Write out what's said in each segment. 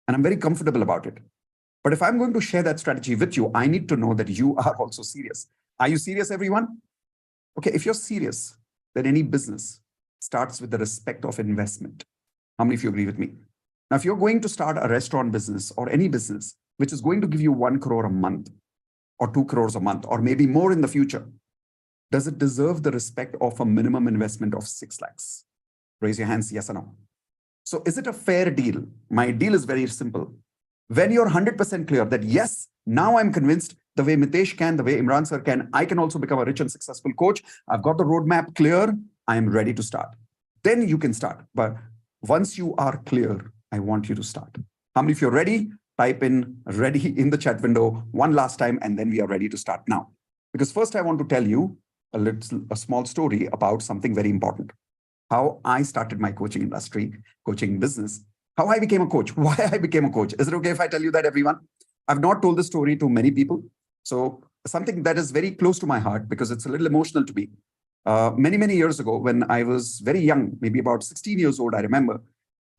And I'm very comfortable about it. But if I'm going to share that strategy with you, I need to know that you are also serious. Are you serious, everyone? Okay, if you're serious, then any business starts with the respect of investment. How many of you agree with me? Now, if you're going to start a restaurant business or any business, which is going to give you 1 crore a month or 2 crores a month, or maybe more in the future, does it deserve the respect of a minimum investment of 6 lakhs? Raise your hands, yes or no. So is it a fair deal? My deal is very simple. When you're 100% clear that yes, now I'm convinced the way Mitesh can, the way Imran sir can, I can also become a rich and successful coach. I've got the roadmap clear. I am ready to start. Then you can start. But once you are clear, I want you to start. How many of you are ready? Type in ready in the chat window one last time, and then we are ready to start now. Because first I want to tell you a small story about something very important. How I started my coaching industry, coaching business, how I became a coach, why I became a coach. Is it okay if I tell you that, everyone? I've not told this story to many people. So something that is very close to my heart because it's a little emotional to me. Many years ago, when I was very young, maybe about 16 years old, I remember,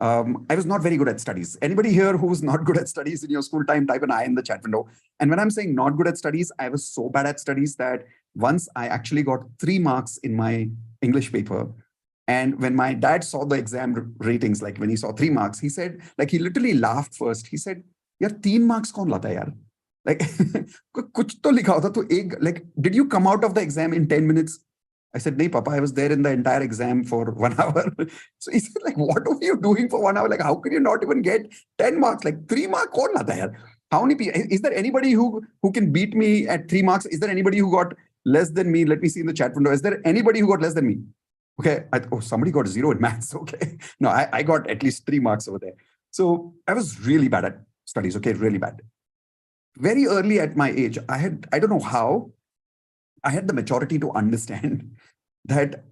I was not very good at studies. Anybody here who was not good at studies in your school time, type an I in the chat window. And when I'm saying not good at studies, I was so bad at studies that once I actually got 3 marks in my English paper. And when my dad saw the exam ratings, like when he saw 3 marks, he said, like, he literally laughed first. He said, "Yaar, 3 marks kaun lata hai yaar? Like, kuch to likha hota to ek, like, did you come out of the exam in 10 minutes?" I said, "No, Papa, I was there in the entire exam for 1 hour." So he said, like, "What were you doing for 1 hour? Like, how could you not even get 10 marks? Like, 3 marks kaun lata hai yaar?" How many people, is there anybody who can beat me at 3 marks? Is there anybody who got less than me? Let me see in the chat window. Is there anybody who got less than me? Okay. Oh, somebody got 0 in maths. Okay. No, I got at least 3 marks over there. So I was really bad at studies. Okay. Really bad. Very early at my age, I don't know how, I had the maturity to understand that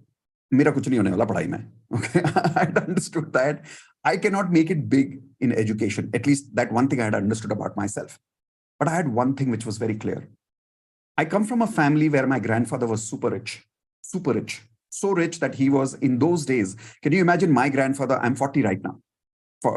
mera kuch nahi hone wala padhai mein. Okay. I had understood that I cannot make it big in education. At least that one thing I had understood about myself. But I had one thing which was very clear. I come from a family where my grandfather was super rich. So rich that he was, in those days, can you imagine my grandfather? I'm 40 right now,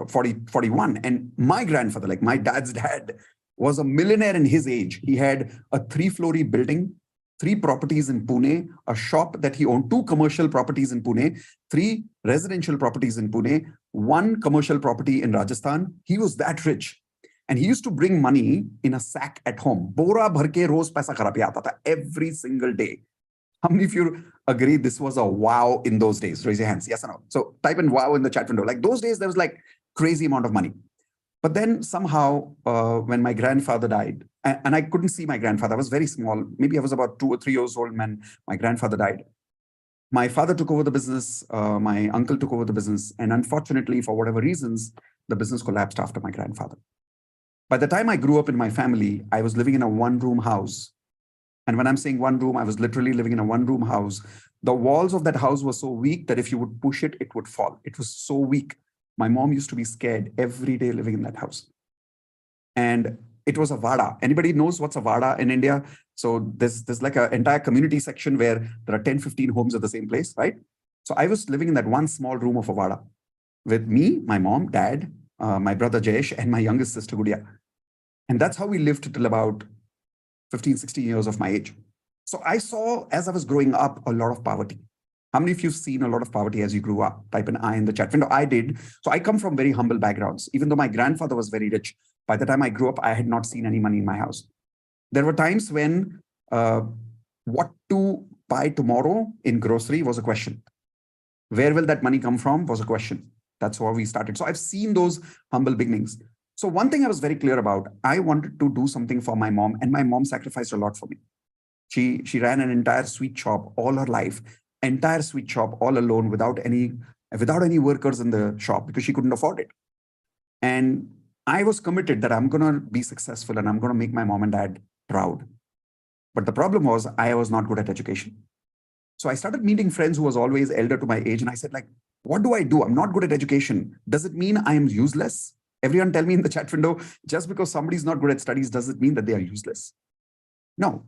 41. And my grandfather, like my dad's dad, was a millionaire in his age. He had a 3-story building, 3 properties in Pune, a shop that he owned, 2 commercial properties in Pune, 3 residential properties in Pune, 1 commercial property in Rajasthan. He was that rich. And he used to bring money in a sack at home. Bora bhar ke roz paisa khara pe aata tha, every single day. How many of you agree this was a wow in those days? Raise your hands. Yes or no? So type in wow in the chat window. Like those days, there was like crazy amount of money. But then somehow, when my grandfather died, and I couldn't see my grandfather, I was very small. Maybe I was about 2 or 3 years old when my grandfather died. My father took over the business. My uncle took over the business. And unfortunately, for whatever reasons, the business collapsed after my grandfather. By the time I grew up in my family, I was living in a 1-room house. And when I'm saying 1 room, I was literally living in a 1-room house. The walls of that house were so weak that if you would push it, it would fall. It was so weak. My mom used to be scared every day living in that house. And it was a vada. Anybody knows what's a vada in India? So there's like an entire community section where there are 10, 15 homes at the same place, right? So I was living in that one small room of a vada with me, my mom, dad, my brother Jayesh, and my youngest sister Gudia. And that's how we lived till about 15, 16 years of my age. So I saw, as I was growing up, a lot of poverty. How many of you have seen a lot of poverty as you grew up? Type an I in the chat window. I did. So I come from very humble backgrounds. Even though my grandfather was very rich, by the time I grew up, I had not seen any money in my house. There were times when what to buy tomorrow in grocery was a question. Where will that money come from was a question. That's how we started. So I've seen those humble beginnings. So one thing I was very clear about, I wanted to do something for my mom, and my mom sacrificed a lot for me. She ran an entire sweet shop all her life, entire sweet shop all alone without any workers in the shop because she couldn't afford it. And I was committed that I'm going to be successful and I'm going to make my mom and dad proud. But the problem was I was not good at education. So I started meeting friends who was always elder to my age. And I said, like, what do I do? I'm not good at education. Does it mean I am useless? Everyone tell me in the chat window, just because somebody's not good at studies, does it mean that they are useless? No.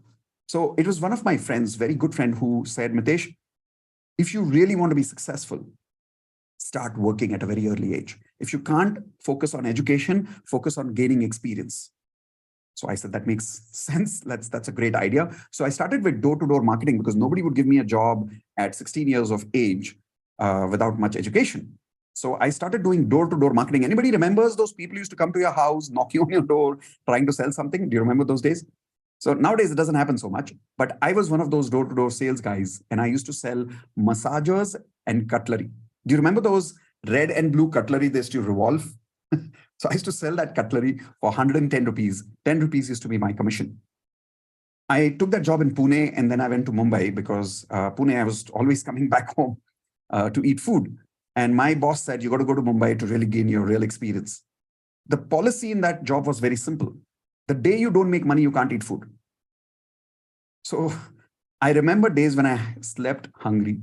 So it was one of my friends, very good friend, who said, Mitesh, if you really want to be successful, start working at a very early age. If you can't focus on education, focus on gaining experience. So I said, that makes sense. That's a great idea. So I started with door-to-door marketing because nobody would give me a job at 16 years of age without much education. So I started doing door-to-door marketing. Anybody remembers those people used to come to your house, knocking on your door, trying to sell something? Do you remember those days? So nowadays it doesn't happen so much, but I was one of those door-to-door sales guys, and I used to sell massagers and cutlery. Do you remember those red and blue cutlery they used to revolve? So I used to sell that cutlery for 110 rupees. 10 rupees used to be my commission. I took that job in Pune, and then I went to Mumbai because Pune, I was always coming back home to eat food. And my boss said, you got to go to Mumbai to really gain your real experience. The policy in that job was very simple. The day you don't make money, you can't eat food. So I remember days when I slept hungry.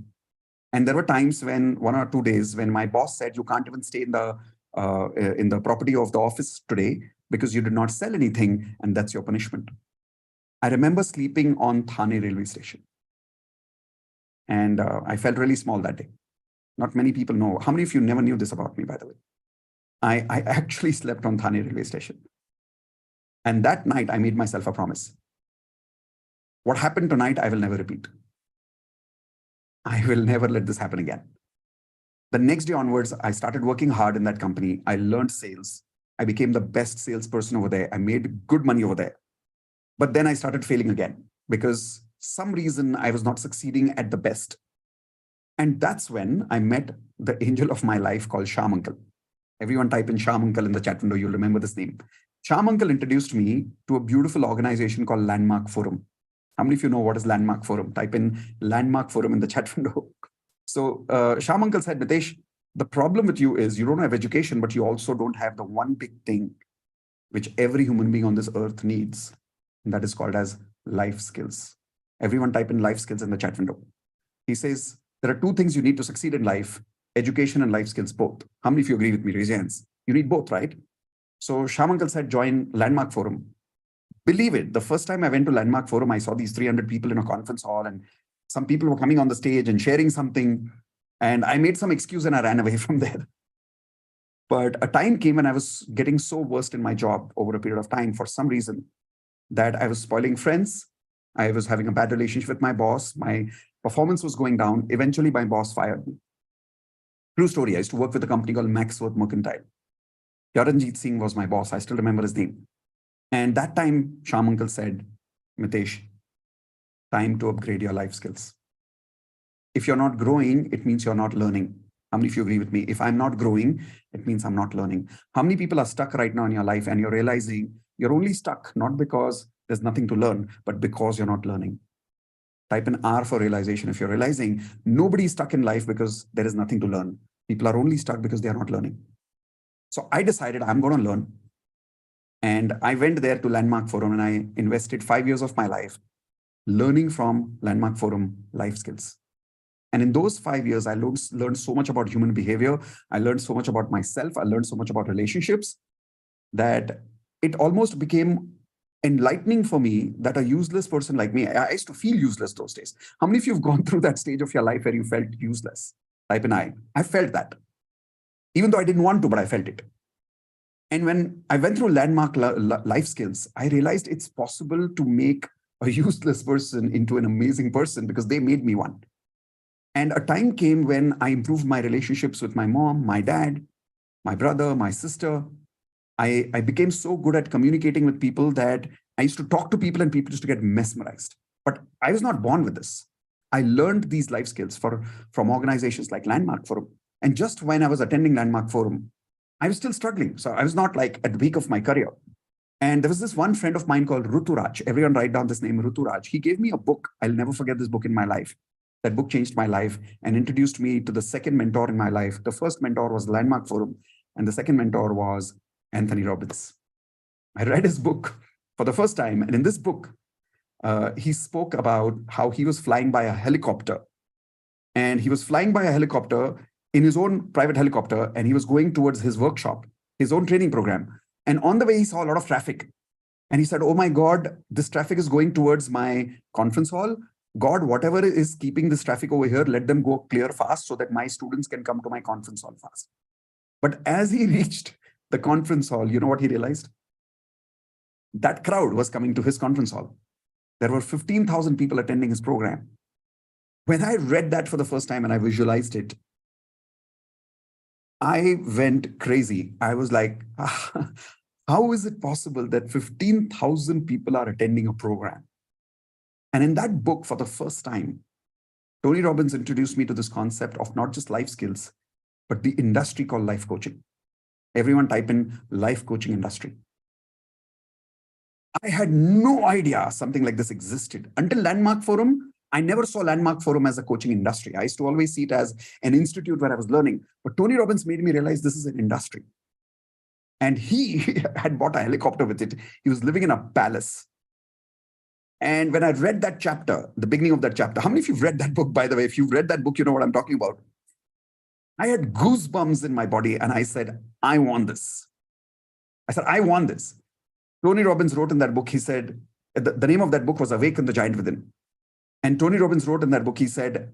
And there were times when 1 or 2 days when my boss said, you can't even stay in the property of the office today because you did not sell anything, and that's your punishment. I remember sleeping on Thane railway station. And I felt really small that day. Not many people know. How many of you never knew this about me, by the way? I actually slept on Thane railway station. And that night, I made myself a promise. What happened tonight, I will never repeat. I will never let this happen again. The next day onwards, I started working hard in that company. I learned sales. I became the best salesperson over there. I made good money over there. But then I started failing again because some reason I was not succeeding at the best. And that's when I met the angel of my life called Shyam Uncle. Everyone type in Shyam Uncle in the chat window. You'll remember this name. Shyam Uncle introduced me to a beautiful organization called Landmark Forum. How many of you know what is Landmark Forum? Type in Landmark Forum in the chat window. So Shyam Uncle said, Mitesh, the problem with you is you don't have education, but you also don't have the one big thing which every human being on this earth needs. And that is called as life skills. Everyone type in life skills in the chat window. He says, there are two things you need to succeed in life, education and life skills both. How many of you agree with me? Raise your hands. You need both, right? So Shyam Uncle said, join Landmark Forum. Believe it, the first time I went to Landmark Forum, I saw these 300 people in a conference hall, and some people were coming on the stage and sharing something. And I made some excuse and I ran away from there. But a time came when I was getting so versed in my job over a period of time for some reason that I was spoiling friends. I was having a bad relationship with my boss. My performance was going down. Eventually, my boss fired me. True story. I used to work with a company called Maxworth Mercantile. Charanjit Singh was my boss. I still remember his name. And that time, Shyam Uncle said, Mitesh, time to upgrade your life skills. If you're not growing, it means you're not learning. How many of you agree with me? If I'm not growing, it means I'm not learning. How many people are stuck right now in your life and you're realizing you're only stuck, not because there's nothing to learn, but because you're not learning? Type in R for realization. If you're realizing nobody's stuck in life because there is nothing to learn. People are only stuck because they are not learning. So I decided I'm going to learn. And I went there to Landmark Forum and I invested 5 years of my life learning from Landmark Forum life skills. And in those 5 years, I learned so much about human behavior. I learned so much about myself. I learned so much about relationships that it almost became enlightening for me that a useless person like me, I used to feel useless those days. How many of you have gone through that stage of your life where you felt useless? Type in I. I felt that. Even though I didn't want to, but I felt it. And when I went through Landmark life skills, I realized it's possible to make a useless person into an amazing person because they made me one. And a time came when I improved my relationships with my mom, my dad, my brother, my sister. I became so good at communicating with people that I used to talk to people and people used to get mesmerized. But I was not born with this. I learned these life skills from organizations like Landmark Forum. And just when I was attending Landmark Forum, I was still struggling. So I was not like at the peak of my career. And there was this one friend of mine called Ruturaj. Everyone write down this name, Ruturaj. He gave me a book. I'll never forget this book in my life. That book changed my life and introduced me to the second mentor in my life. The first mentor was Landmark Forum, and the second mentor was Anthony Robbins. I read his book for the first time. And in this book, he spoke about how he was flying by a helicopter. And he was flying by a helicopter in his own private helicopter, and he was going towards his workshop, his own training program. And on the way, he saw a lot of traffic. And he said, oh my God, this traffic is going towards my conference hall. God, whatever is keeping this traffic over here, let them go clear fast so that my students can come to my conference hall fast. But as he reached the conference hall, you know what he realized? That crowd was coming to his conference hall. There were 15,000 people attending his program. When I read that for the first time and I visualized it, I went crazy. I was like, how is it possible that 15,000 people are attending a program? And in that book, for the first time, Tony Robbins introduced me to this concept of not just life skills, but the industry called life coaching. Everyone type in life coaching industry. I had no idea something like this existed. Until Landmark Forum, I never saw Landmark Forum as a coaching industry. I used to always see it as an institute where I was learning. But Tony Robbins made me realize this is an industry. And he had bought a helicopter with it. He was living in a palace. And when I read that chapter, the beginning of that chapter, how many of you have read that book, by the way? If you've read that book, you know what I'm talking about. I had goosebumps in my body and I said, I want this. I said, I want this. Tony Robbins wrote in that book, he said, the name of that book was Awaken the Giant Within. And Tony Robbins wrote in that book, he said,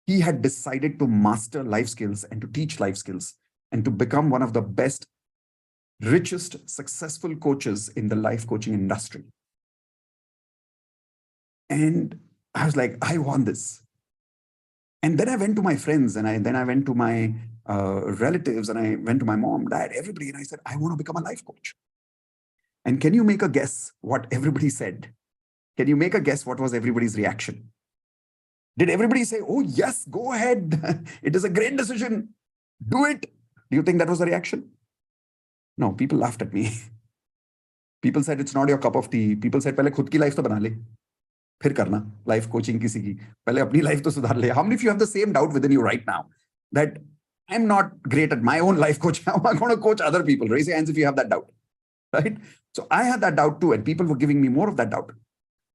he had decided to master life skills and to teach life skills and to become one of the best, richest, successful coaches in the life coaching industry. And I was like, I want this. And then I went to my friends and then I went to my relatives and I went to my mom, dad, everybody. And I said, I want to become a life coach. And can you make a guess what everybody said? Can you make a guess what was everybody's reaction? Did everybody say, oh, yes, go ahead. It is a great decision. Do it. Do you think that was the reaction? No, people laughed at me. People said, it's not your cup of tea. People said, पहले खुद की life तो बना ले. फिर करना life coaching किसी की. पहले अपनी life तो सुधार ले. How many of you have the same doubt within you right now? That I'm not great at my own life coaching. How am I going to coach other people? Raise your hands if you have that doubt. Right? So I had that doubt too, and people were giving me more of that doubt.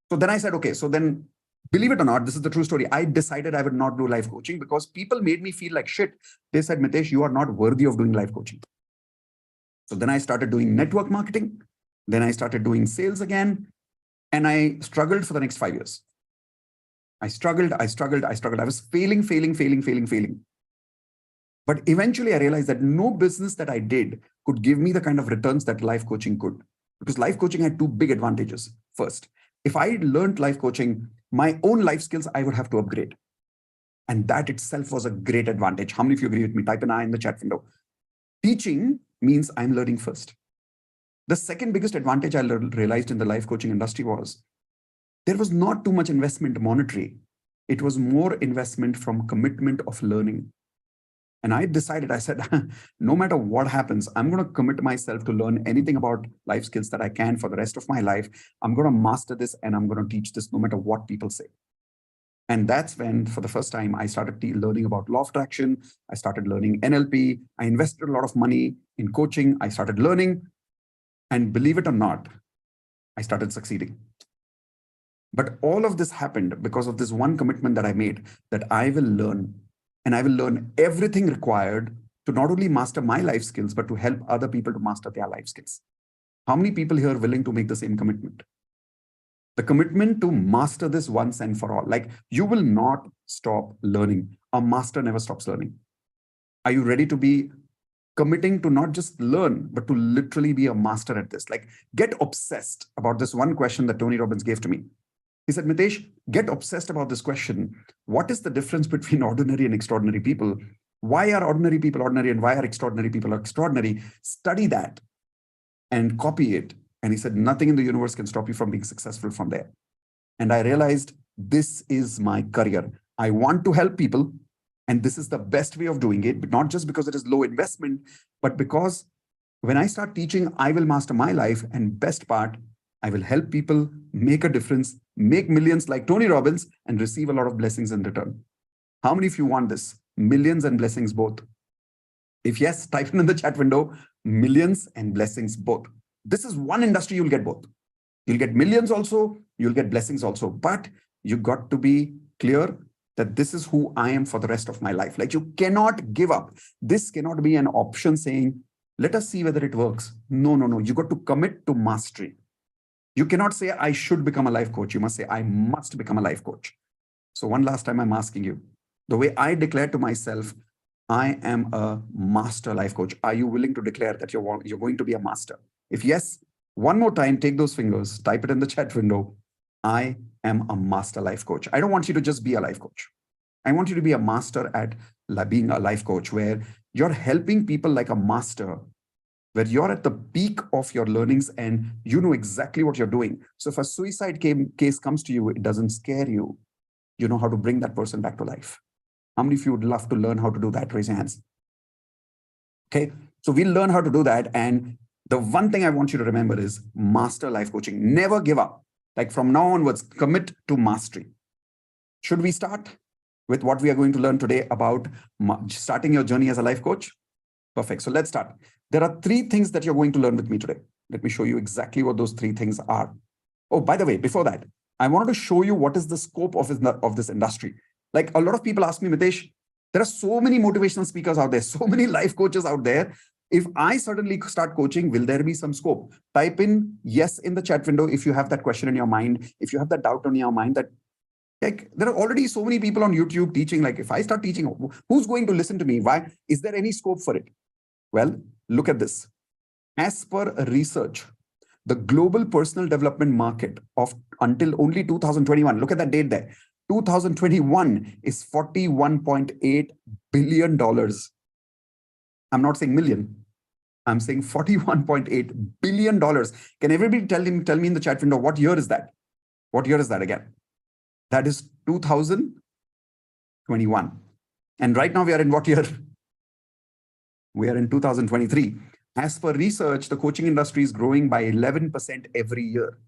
So then I said, okay, so then believe it or not, this is the true story. I decided I would not do life coaching because people made me feel like shit. They said, Mitesh, you are not worthy of doing life coaching. So then I started doing network marketing. Then I started doing sales again. And I struggled for the next 5 years. I struggled. I was failing. But eventually I realized that no business that I did could give me the kind of returns that life coaching could. Because life coaching had two big advantages. First, if I learned life coaching, my own life skills, I would have to upgrade. And that itself was a great advantage. How many of you agree with me? Type an I in the chat window. Teaching means I'm learning first. The second biggest advantage I realized in the life coaching industry was there was not too much investment monetary. It was more investment from commitment of learning. And I decided, I said, no matter what happens, I'm going to commit myself to learn anything about life skills that I can for the rest of my life. I'm going to master this and I'm going to teach this no matter what people say. And that's when, for the first time, I started learning about law of attraction. I started learning NLP. I invested a lot of money in coaching. I started learning. And believe it or not, I started succeeding. But all of this happened because of this one commitment that I made, that I will learn. And I will learn everything required to not only master my life skills, but to help other people to master their life skills. How many people here are willing to make the same commitment? The commitment to master this once and for all. Like, you will not stop learning. A master never stops learning. Are you ready to be committing to not just learn, but to literally be a master at this? Like, get obsessed about this one question that Tony Robbins gave to me. He said, Mitesh, get obsessed about this question. What is the difference between ordinary and extraordinary people? Why are ordinary people ordinary and why are extraordinary people extraordinary? Study that and copy it. And he said, nothing in the universe can stop you from being successful from there. And I realized this is my career. I want to help people. And this is the best way of doing it, but not just because it is low investment, but because when I start teaching, I will master my life. And best part, I will help people make a difference, make millions like Tony Robbins, and receive a lot of blessings in return. How many of you want this? Millions and blessings both. If yes, type in the chat window, millions and blessings both. This is one industry you'll get both. You'll get millions also, you'll get blessings also. But you got to be clear that this is who I am for the rest of my life. Like, you cannot give up. This cannot be an option saying, let us see whether it works. No. You got to commit to mastery. You cannot say, I should become a life coach. You must say, I must become a life coach. So one last time I'm asking you, the way I declare to myself, I am a master life coach. Are you willing to declare that you're going to be a master? If yes, one more time, take those fingers, type it in the chat window. I am a master life coach. I don't want you to just be a life coach. I want you to be a master at being a life coach, where you're helping people like a master, where you're at the peak of your learnings and you know exactly what you're doing. So if a suicide case comes to you, it doesn't scare you. You know how to bring that person back to life. How many of you would love to learn how to do that? Raise your hands. Okay, so we'll learn how to do that. And the one thing I want you to remember is master life coaching. Never give up. Like from now onwards, commit to mastery. Should we start with what we are going to learn today about starting your journey as a life coach? Perfect. So let's start. There are 3 things that you're going to learn with me today. Let me show you exactly what those 3 things are. Oh, by the way, before that, I wanted to show you what is the scope of this industry. Like a lot of people ask me, Mitesh, there are so many motivational speakers out there, so many life coaches out there. If I suddenly start coaching, will there be some scope? Type in yes in the chat window if you have that question in your mind, if you have that doubt on your mind that, like, there are already so many people on YouTube teaching. Like, if I start teaching, who's going to listen to me? Why? Is there any scope for it? Well, look at this. As per research, the global personal development market of until only 2021, look at that date there. 2021 is $41.8 billion. I'm not saying million. I'm saying $41.8 billion. Can everybody tell me in the chat window, what year is that? What year is that again? That is 2021. And right now we are in what year? We are in 2023. As per research, the coaching industry is growing by 11% every year.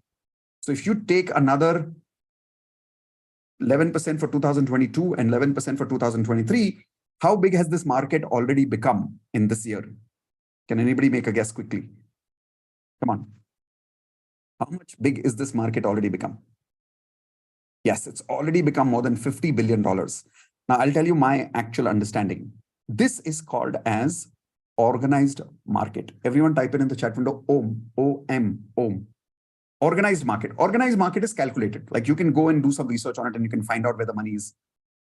So if you take another 11% for 2022 and 11% for 2023, how big has this market already become in this year? Can anybody make a guess quickly? Come on. How much big is this market already become? Yes, it's already become more than $50 billion. Now, I'll tell you my actual understanding. This is called as organized market. Everyone type it in the chat window, OM, O-M, OM. Organized market. Organized market is calculated. Like you can go and do some research on it and you can find out where the money is.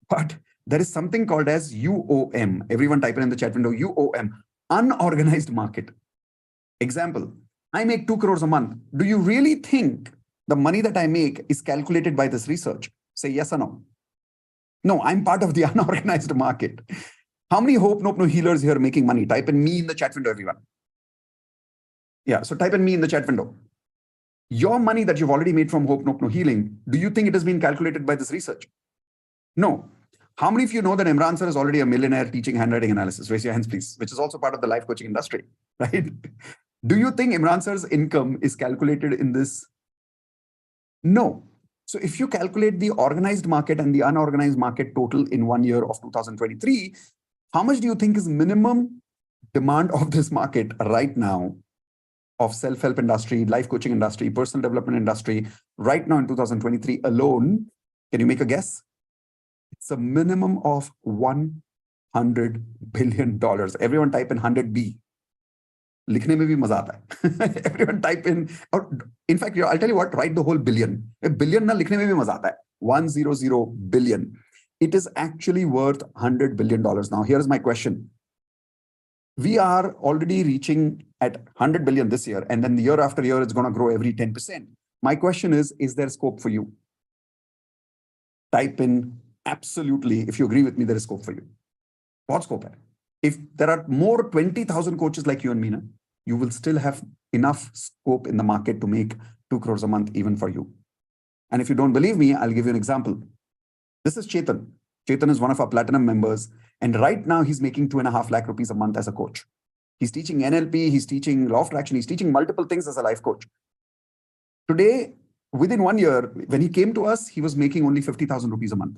But there is something called as UOM. Everyone type it in the chat window, UOM, unorganized market. Example, I make 2 crores a month. Do you really think the money that I make is calculated by this research? Say yes or no. No, I'm part of the unorganized market. How many Hope No healers here making money? Type in me in the chat window, everyone. Yeah, so type in me in the chat window. Your money that you've already made from Hope No Healing, do you think it has been calculated by this research? No. How many of you know that Imran sir is already a millionaire teaching handwriting analysis? Raise your hands, please, which is also part of the life coaching industry, right? Do you think Imran sir's income is calculated in this? No. So if you calculate the organized market and the unorganized market total in 1 year of 2023, how much do you think is minimum demand of this market right now of self-help industry, life coaching industry, personal development industry, right now in 2023 alone? Can you make a guess? It's a minimum of $100 billion. Everyone type in 100B. लिखने में भी मजा आता है. Everyone type in, or in fact, I'll tell you what, write the whole billion. A billion ना लिखने में भी मजा आता है. 100 billion. It is actually worth $100 billion. Now, here's my question. We are already reaching at 100 billion this year, and then the year after year, it's going to grow every 10%. My question is there scope for you? Type in absolutely. If you agree with me, there is scope for you. What scope? If there are more 20,000 coaches like you and me, you will still have enough scope in the market to make 2 crores a month even for you. And if you don't believe me, I'll give you an example. This is Chetan. Chetan is one of our platinum members. And right now he's making 2.5 lakh rupees a month as a coach. He's teaching NLP, he's teaching law of attraction, he's teaching multiple things as a life coach. Today, within 1 year, when he came to us, he was making only 50,000 rupees a month.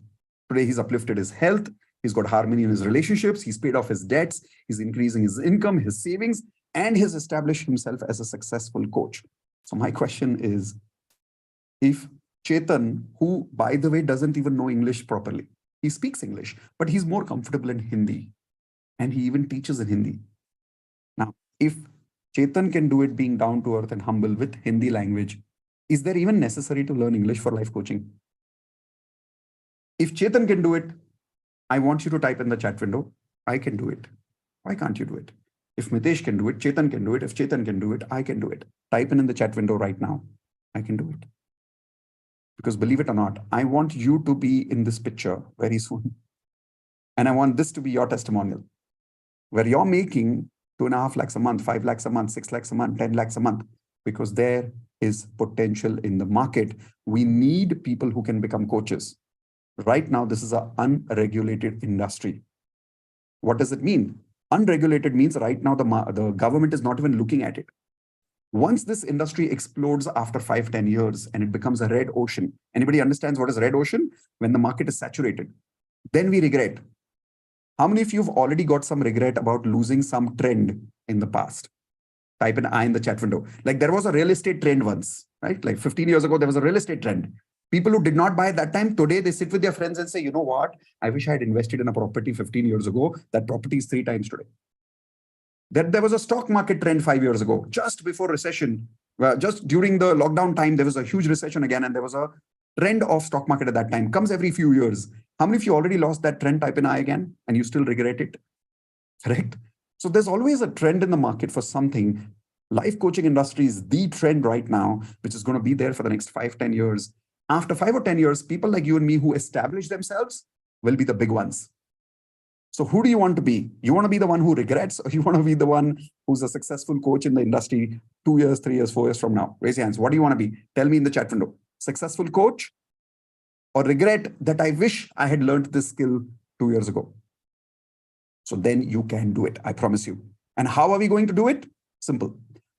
Today, he's uplifted his health. He's got harmony in his relationships. He's paid off his debts. He's increasing his income, his savings, and he's established himself as a successful coach. So my question is, if Chetan, who, by the way, doesn't even know English properly, he speaks English, but he's more comfortable in Hindi, and he even teaches in Hindi. Now, if Chetan can do it being down to earth and humble with Hindi language, is there even necessary to learn English for life coaching? If Chetan can do it, I want you to type in the chat window, I can do it. Why can't you do it? If Mitesh can do it, Chetan can do it. If Chetan can do it, I can do it. Type in the chat window right now. I can do it. Because believe it or not, I want you to be in this picture very soon. And I want this to be your testimonial, where you're making 2.5 lakhs a month, 5 lakhs a month, 6 lakhs a month, 10 lakhs a month, because there is potential in the market. We need people who can become coaches. Right now, this is an unregulated industry. What does it mean? Unregulated means right now the government is not even looking at it. Once this industry explodes after 5-10 years and it becomes a red ocean, anybody understands what is red ocean? When the market is saturated, then we regret. How many of you have already got some regret about losing some trend in the past? Type an I in the chat window. Like there was a real estate trend once, right? Like 15 years ago, there was a real estate trend. People who did not buy at that time, today they sit with their friends and say, you know what? I wish I had invested in a property 15 years ago. That property is 3 times today. There was a stock market trend 5 years ago, just before recession. Just during the lockdown time, there was a huge recession again, and there was a trend of stock market at that time. Comes every few years. How many of you already lost that trend? Type in I again, and you still regret it. Correct? So there's always a trend in the market for something. Life coaching industry is the trend right now, which is going to be there for the next 5-10 years. After 5 or 10 years, people like you and me who establish themselves will be the big ones. So who do you want to be? You want to be the one who regrets, or you want to be the one who's a successful coach in the industry 2 years, 3 years, 4 years from now? Raise your hands. What do you want to be? Tell me in the chat window. Successful coach or regret that I wish I had learned this skill 2 years ago? So then you can do it. I promise you. And how are we going to do it? Simple.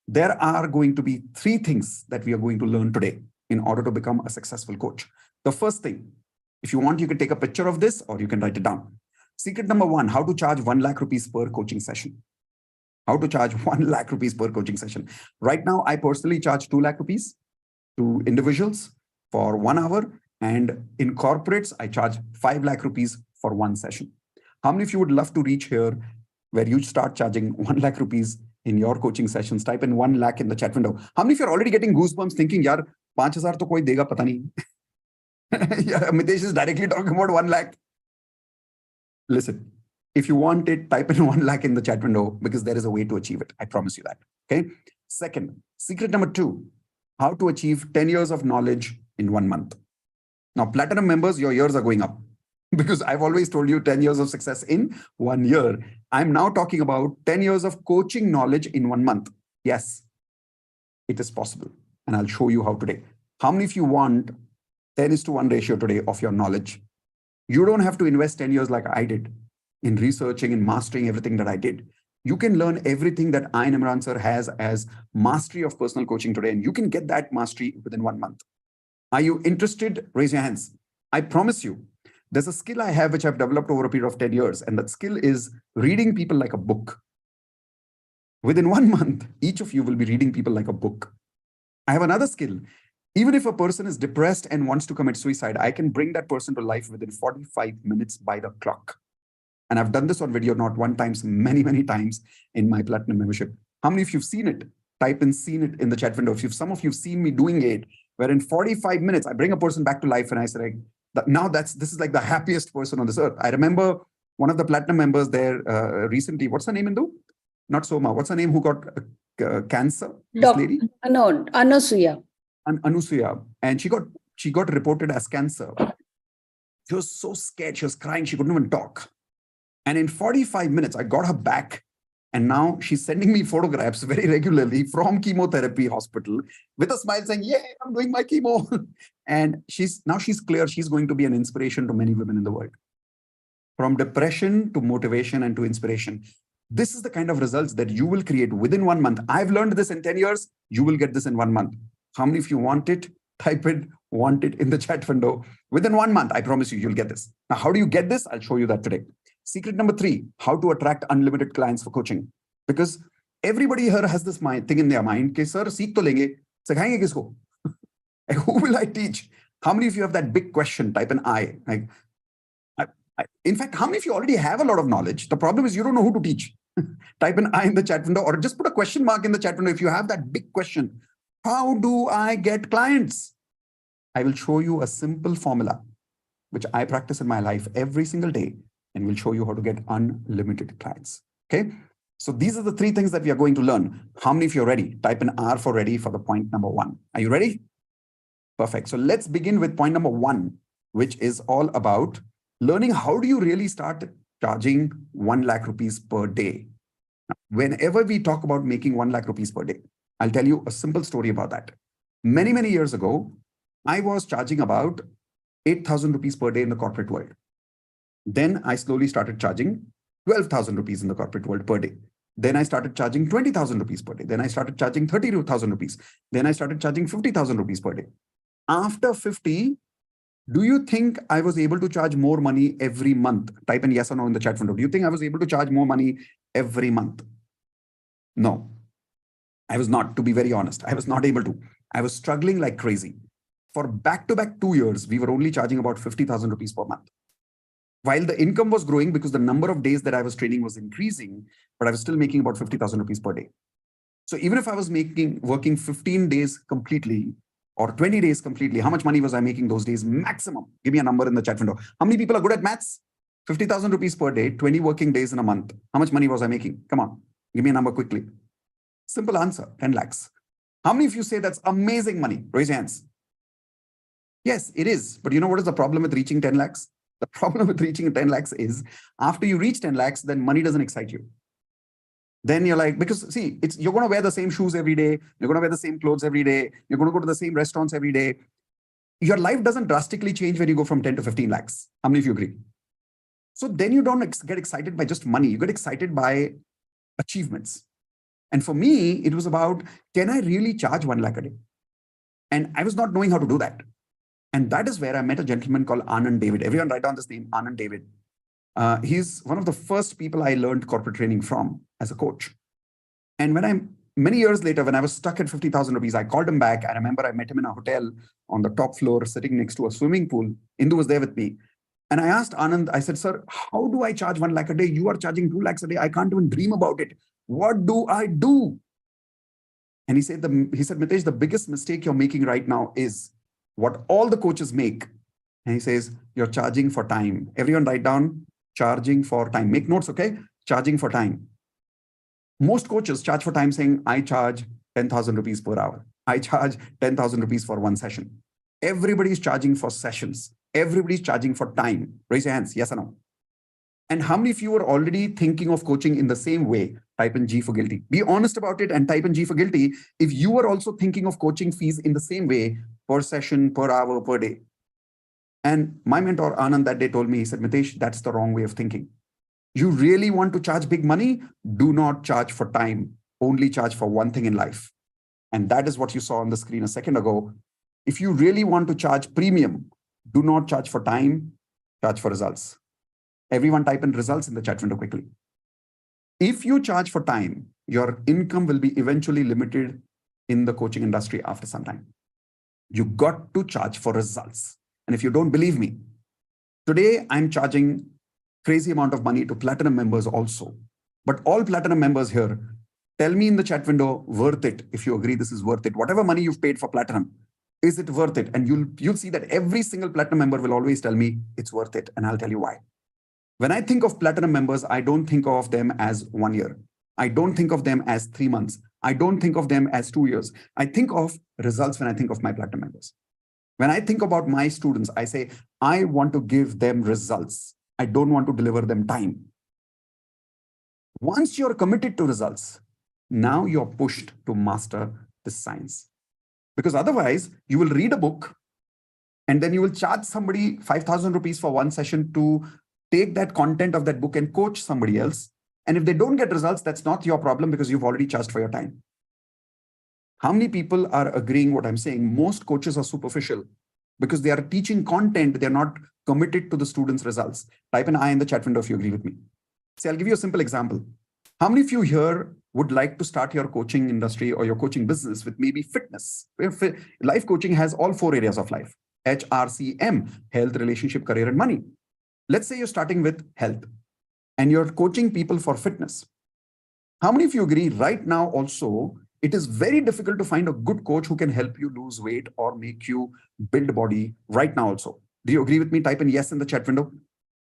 There are going to be 3 things that we are going to learn today in order to become a successful coach. The first thing, if you want, you can take a picture of this or you can write it down. Secret number 1, how to charge 1 lakh rupees per coaching session. How to charge 1 lakh rupees per coaching session. Right now, I personally charge 2 lakh rupees to individuals for 1 hour. And in corporates, I charge 5 lakh rupees for 1 session. How many of you would love to reach here where you start charging 1 lakh rupees in your coaching sessions? Type in 1 lakh in the chat window. How many of you are already getting goosebumps thinking, yaar, 5,000 to koi dega pata nahi. Yeah, Mitesh is directly talking about 1 lakh. Listen, if you want it, type in 1 lakh in the chat window because there is a way to achieve it. I promise you that. Okay. Second, secret number 2, how to achieve 10 years of knowledge in 1 month. Now, platinum members, your years are going up because I've always told you 10 years of success in 1 year. I'm now talking about 10 years of coaching knowledge in 1 month. Yes, it is possible. And I'll show you how today. How many of you want 10:1 ratio today of your knowledge? You don't have to invest 10 years like I did in researching and mastering everything that I did. You can learn everything that I, Imran sir, has as mastery of personal coaching today, and you can get that mastery within 1 month. Are you interested? Raise your hands. I promise you, there's a skill I have which I've developed over a period of 10 years, and that skill is reading people like a book. Within 1 month, each of you will be reading people like a book. I have another skill. Even if a person is depressed and wants to commit suicide, I can bring that person to life within 45 minutes by the clock. And I've done this on video, not one time, many, many times in my platinum membership. How many of you have seen it? Type in seen it in the chat window. If some of you have seen me doing it, where in 45 minutes, I bring a person back to life and I say, now this is like the happiest person on this earth. I remember one of the platinum members there recently. What's her name, Indu? Not Soma. What's her name who got cancer? This lady? No, Anusuya. Anusuya. And she got reported as cancer. She was so scared. She was crying. She couldn't even talk. And in 45 minutes, I got her back. And now she's sending me photographs very regularly from chemotherapy hospital with a smile saying, yeah, I'm doing my chemo. And now she's clear. She's going to be an inspiration to many women in the world. From depression to motivation and to inspiration. This is the kind of results that you will create within 1 month. I've learned this in 10 years. You will get this in 1 month. How many of you want it? Type it, want it in the chat window. Within 1 month, I promise you, you'll get this. Now, how do you get this? I'll show you that today. Secret number 3, how to attract unlimited clients for coaching. Because everybody here has this thing in their mind, okay, sir, seek to lenge, sikhayenge kisko? Who will I teach? How many of you have that big question? Type an I. In fact, how many of you already have a lot of knowledge? The problem is you don't know who to teach. Type an I in the chat window or just put a question mark in the chat window if you have that big question. How do I get clients? I will show you a simple formula. which I practice in my life every single day, and we'll show you how to get unlimited clients. Okay. So these are the three things that we are going to learn. How many of you are ready? Type in R for ready for the point number 1. Are you ready? Perfect. So let's begin with point number 1, which is all about learning how do you really start charging 1 lakh rupees per day. Whenever we talk about making 1 lakh rupees per day, I'll tell you a simple story about that. Many, many years ago, I was charging about 8,000 rupees per day in the corporate world. Then I slowly started charging 12,000 rupees in the corporate world per day. Then I started charging 20,000 rupees per day. Then I started charging 30,000 rupees. Then I started charging 50,000 rupees per day. After 50, do you think I was able to charge more money every month? Type in yes or no in the chat window. Do you think I was able to charge more money every month? No, I was not, to be very honest. I was not able to. I was struggling like crazy. For back-to-back 2 years, we were only charging about 50,000 rupees per month. While the income was growing because the number of days that I was training was increasing, but I was still making about 50,000 rupees per day. So even if I was working 15 days completely or 20 days completely, how much money was I making those days? Maximum. Give me a number in the chat window. How many people are good at maths? 50,000 rupees per day, 20 working days in a month. How much money was I making? Come on, give me a number quickly. Simple answer, 10 lakhs. How many of you say that's amazing money? Raise your hands. Yes, it is. But you know what is the problem with reaching 10 lakhs? The problem with reaching 10 lakhs is after you reach 10 lakhs, then money doesn't excite you. Then you're like, because see, you're going to wear the same shoes every day. You're going to wear the same clothes every day. You're going to go to the same restaurants every day. Your life doesn't drastically change when you go from 10 to 15 lakhs. How many of you agree? So then you don't get excited by just money. You get excited by achievements. And for me, it was about, can I really charge 1 lakh a day? And I was not knowing how to do that. And that is where I met a gentleman called Anand David. Everyone write down this name, Anand David. He's one of the first people I learned corporate training from as a coach. And many years later, when I was stuck at 50,000 rupees, I called him back. I remember I met him in a hotel on the top floor, sitting next to a swimming pool. Indu was there with me. And I asked Anand, I said, sir, how do I charge 1 lakh a day? You are charging 2 lakhs a day. I can't even dream about it. What do I do? And he said, Mitesh, the biggest mistake you're making right now is what all the coaches make. And he says, you're charging for time. Everyone write down, charging for time. Make notes, okay? Charging for time. Most coaches charge for time saying, I charge 10,000 rupees per hour. I charge 10,000 rupees for one session. Everybody's charging for sessions. Everybody's charging for time. Raise your hands, yes or no? And how many of you are already thinking of coaching in the same way? Type in G for guilty. Be honest about it and type in G for guilty if you are also thinking of coaching fees in the same way, per session, per hour, per day. And my mentor, Anand, that day told me, he said, Mitesh, that's the wrong way of thinking. You really want to charge big money? Do not charge for time. Only charge for one thing in life. And that is what you saw on the screen a second ago. If you really want to charge premium, do not charge for time, charge for results. Everyone type in results in the chat window quickly. If you charge for time, your income will be eventually limited in the coaching industry after some time. You got to charge for results. And if you don't believe me, today I'm charging crazy amount of money to platinum members also. But all platinum members here, tell me in the chat window, worth it. If you agree this is worth it, whatever money you've paid for platinum, is it worth it? And you'll see that every single platinum member will always tell me it's worth it. And I'll tell you why. When I think of platinum members, I don't think of them as 1 year. I don't think of them as 3 months. I don't think of them as 2 years. I think of results when I think of my platinum members. When I think about my students, I say, I want to give them results. I don't want to deliver them time. Once you're committed to results, now you're pushed to master this science. Because otherwise, you will read a book and then you will charge somebody 5,000 rupees for one session to take that content of that book and coach somebody else. And if they don't get results, that's not your problem because you've already charged for your time. How many people are agreeing what I'm saying? Most coaches are superficial because they are teaching content. They're not committed to the students' results. Type an I in the chat window if you agree with me. See, I'll give you a simple example. How many of you here would like to start your coaching industry or your coaching business with maybe fitness? Life coaching has all 4 areas of life. HRCM, health, relationship, career, and money. Let's say you're starting with health and you're coaching people for fitness. How many of you agree right now also, it is very difficult to find a good coach who can help you lose weight or make you build body right now also. Do you agree with me? Type in yes in the chat window.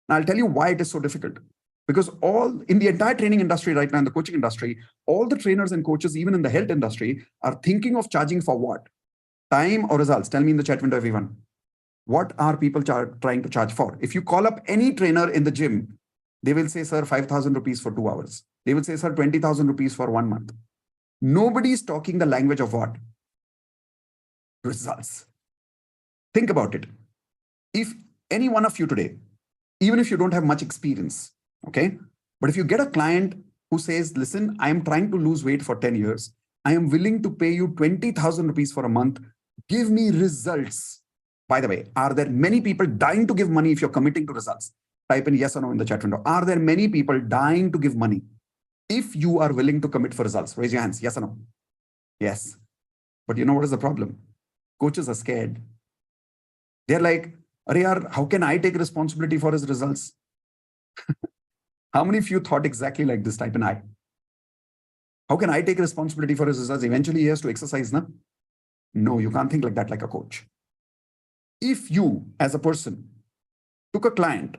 Now I'll tell you why it is so difficult. Because all in the entire training industry right now, in the coaching industry, all the trainers and coaches, even in the health industry, are thinking of charging for what? Time or results? Tell me in the chat window, everyone. What are people trying to charge for? If you call up any trainer in the gym, they will say, sir, 5,000 rupees for 2 hours. They will say, sir, 20,000 rupees for 1 month. Nobody is talking the language of what? Results. Think about it. If any one of you today, even if you don't have much experience, okay, but if you get a client who says, listen, I am trying to lose weight for 10 years. I am willing to pay you 20,000 rupees for a month. Give me results. By the way, are there many people dying to give money if you're committing to results? Type in yes or no in the chat window. Are there many people dying to give money if you are willing to commit for results? Raise your hands. Yes or no? Yes. But you know what is the problem? Coaches are scared. They're like, Arey yaar, how can I take responsibility for his results? How many of you thought exactly like this? Type in I. How can I take responsibility for his results? Eventually he has to exercise, na? No, you can't think like that like a coach. If you, as a person, took a client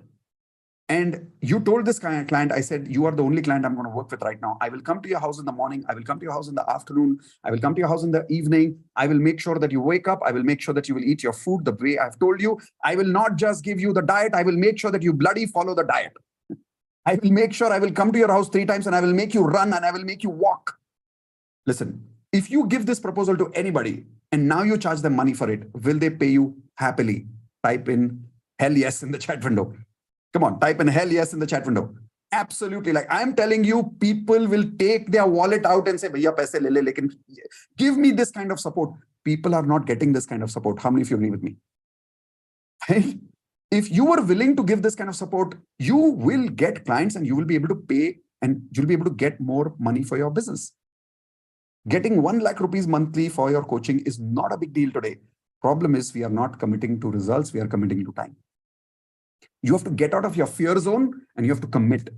and you told this client, I said, you are the only client I'm going to work with right now. I will come to your house in the morning. I will come to your house in the afternoon. I will come to your house in the evening. I will make sure that you wake up. I will make sure that you will eat your food the way I've told you. I will not just give you the diet. I will make sure that you bloody follow the diet. I will make sure I will come to your house 3 times and I will make you run and I will make you walk. Listen, if you give this proposal to anybody and now you charge them money for it, will they pay you happily? Type in hell yes in the chat window. Come on, type in hell yes in the chat window. Absolutely. Like I'm telling you, people will take their wallet out and say, Bhaiya, paise le le, lekin give me this kind of support. People are not getting this kind of support. How many of you agree with me? If you are willing to give this kind of support, you will get clients and you will be able to pay and you'll be able to get more money for your business. Getting 1 lakh rupees monthly for your coaching is not a big deal today. Problem is we are not committing to results. We are committing to time. You have to get out of your fear zone and you have to commit.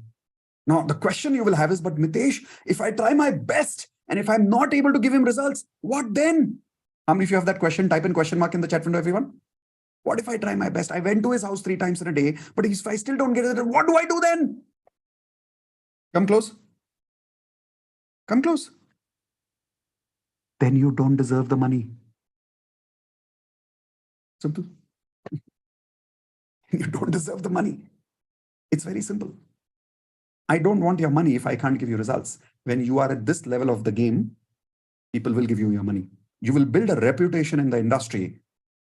Now, the question you will have is, but Mitesh, if I try my best and if I'm not able to give him results, what then? How many of you have that question? Type in question mark in the chat window, everyone. What if I try my best? I went to his house 3 times in a day, but if I still don't get it, what do I do then? Come close. Come close. Then you don't deserve the money. Simple. You don't deserve the money. It's very simple. I don't want your money if I can't give you results. When you are at this level of the game, people will give you your money. You will build a reputation in the industry.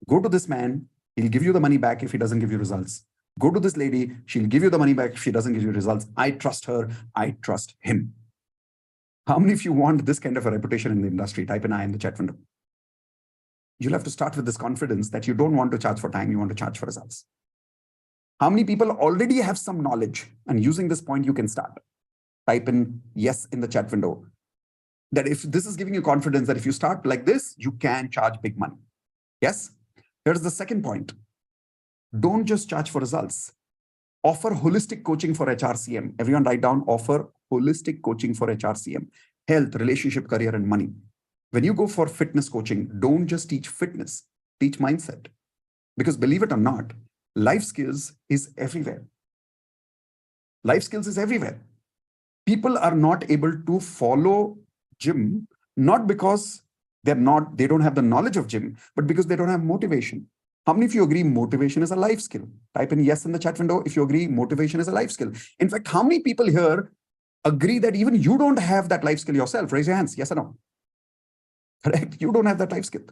Go to this man, he'll give you the money back if he doesn't give you results. Go to this lady, she'll give you the money back if she doesn't give you results. I trust her, I trust him. How many of you want this kind of a reputation in the industry? Type in I in the chat window. You'll have to start with this confidence that you don't want to charge for time, you want to charge for results. How many people already have some knowledge? And using this point, you can start. Type in yes in the chat window. That if this is giving you confidence that if you start like this, you can charge big money. Yes? Here's the second point. Don't just charge for results. Offer holistic coaching for HRCM. Everyone write down, offer holistic coaching for HRCM. Health, relationship, career, and money. When you go for fitness coaching, don't just teach fitness, teach mindset. Because believe it or not, life skills is everywhere. Life skills is everywhere. People are not able to follow gym, not because they don't have the knowledge of gym, but because they don't have motivation. How many of you agree motivation is a life skill? Type in yes in the chat window if you agree motivation is a life skill. In fact, how many people here agree that even you don't have that life skill yourself? Raise your hands, yes or no? Correct, you don't have that life skill.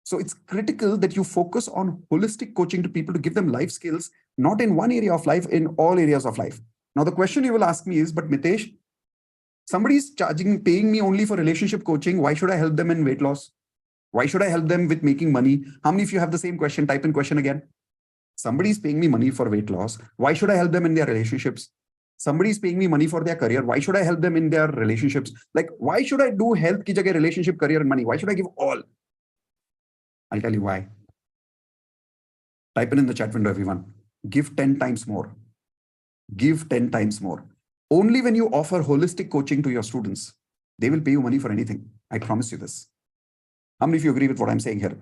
So it's critical that you focus on holistic coaching to people to give them life skills, not in one area of life, in all areas of life. Now, the question you will ask me is, but Mitesh, somebody's paying me only for relationship coaching. Why should I help them in weight loss? Why should I help them with making money? How many of you have the same question? Type in question again. Somebody's paying me money for weight loss. Why should I help them in their relationships? Somebody's paying me money for their career. Why should I help them in their relationships? Like, why should I do health ki jagah relationship, career, and money? Why should I give all? I'll tell you why. Type in the chat window, everyone. Give 10 times more. Give 10 times more. Only when you offer holistic coaching to your students, they will pay you money for anything. I promise you this. How many of you agree with what I'm saying here?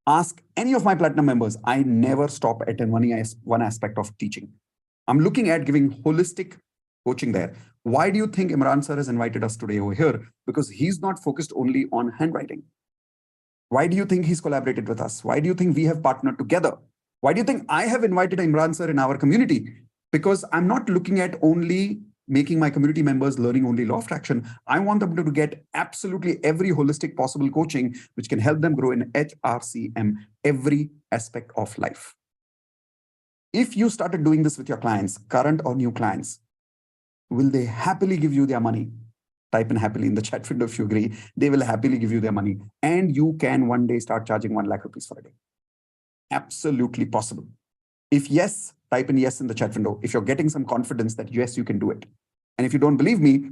Ask any of my platinum members. I never stop at one aspect of teaching. I'm looking at giving holistic coaching there. Why do you think Imran sir has invited us today over here? Because he's not focused only on handwriting. Why do you think he's collaborated with us? Why do you think we have partnered together? Why do you think I have invited Imran sir in our community? Because I'm not looking at only making my community members learning only law of attraction. I want them to get absolutely every holistic possible coaching, which can help them grow in HRCM, every aspect of life. If you started doing this with your clients, current or new clients, will they happily give you their money? Type in happily in the chat window if you agree. They will happily give you their money. And you can one day start charging 1 lakh rupees for a day. Absolutely possible. If yes, type in yes in the chat window. If you're getting some confidence that yes, you can do it. And if you don't believe me,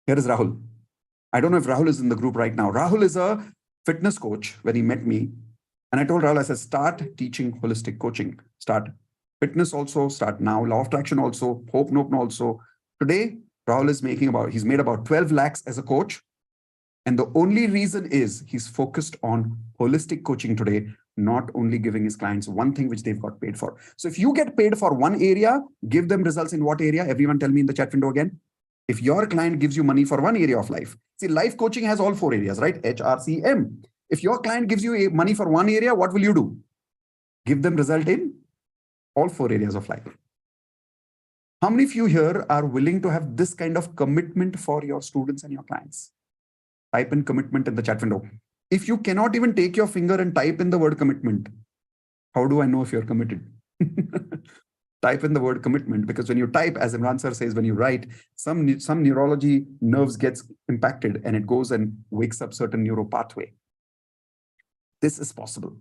here is Rahul. I don't know if Rahul is in the group right now. Rahul is a fitness coach when he met me. And I told Rahul, I said, start teaching holistic coaching. Start fitness also, start now. Law of attraction also, Hope Nope also. Today, Rahul is he's made about 12 lakhs as a coach. And the only reason is he's focused on holistic coaching today, not only giving his clients one thing which they've got paid for. So if you get paid for one area, give them results in what area? Everyone tell me in the chat window again. If your client gives you money for one area of life, see, life coaching has all 4 areas, right? HRCM. If your client gives you money for one area, what will you do? Give them result in all 4 areas of life. How many of you here are willing to have this kind of commitment for your students and your clients? Type in commitment in the chat window. If you cannot even take your finger and type in the word commitment, how do I know if you're committed? Type in the word commitment, because when you type, as Imran sir says, when you write, some neurology nerves gets impacted and it goes and wakes up certain neuro pathway. This is possible.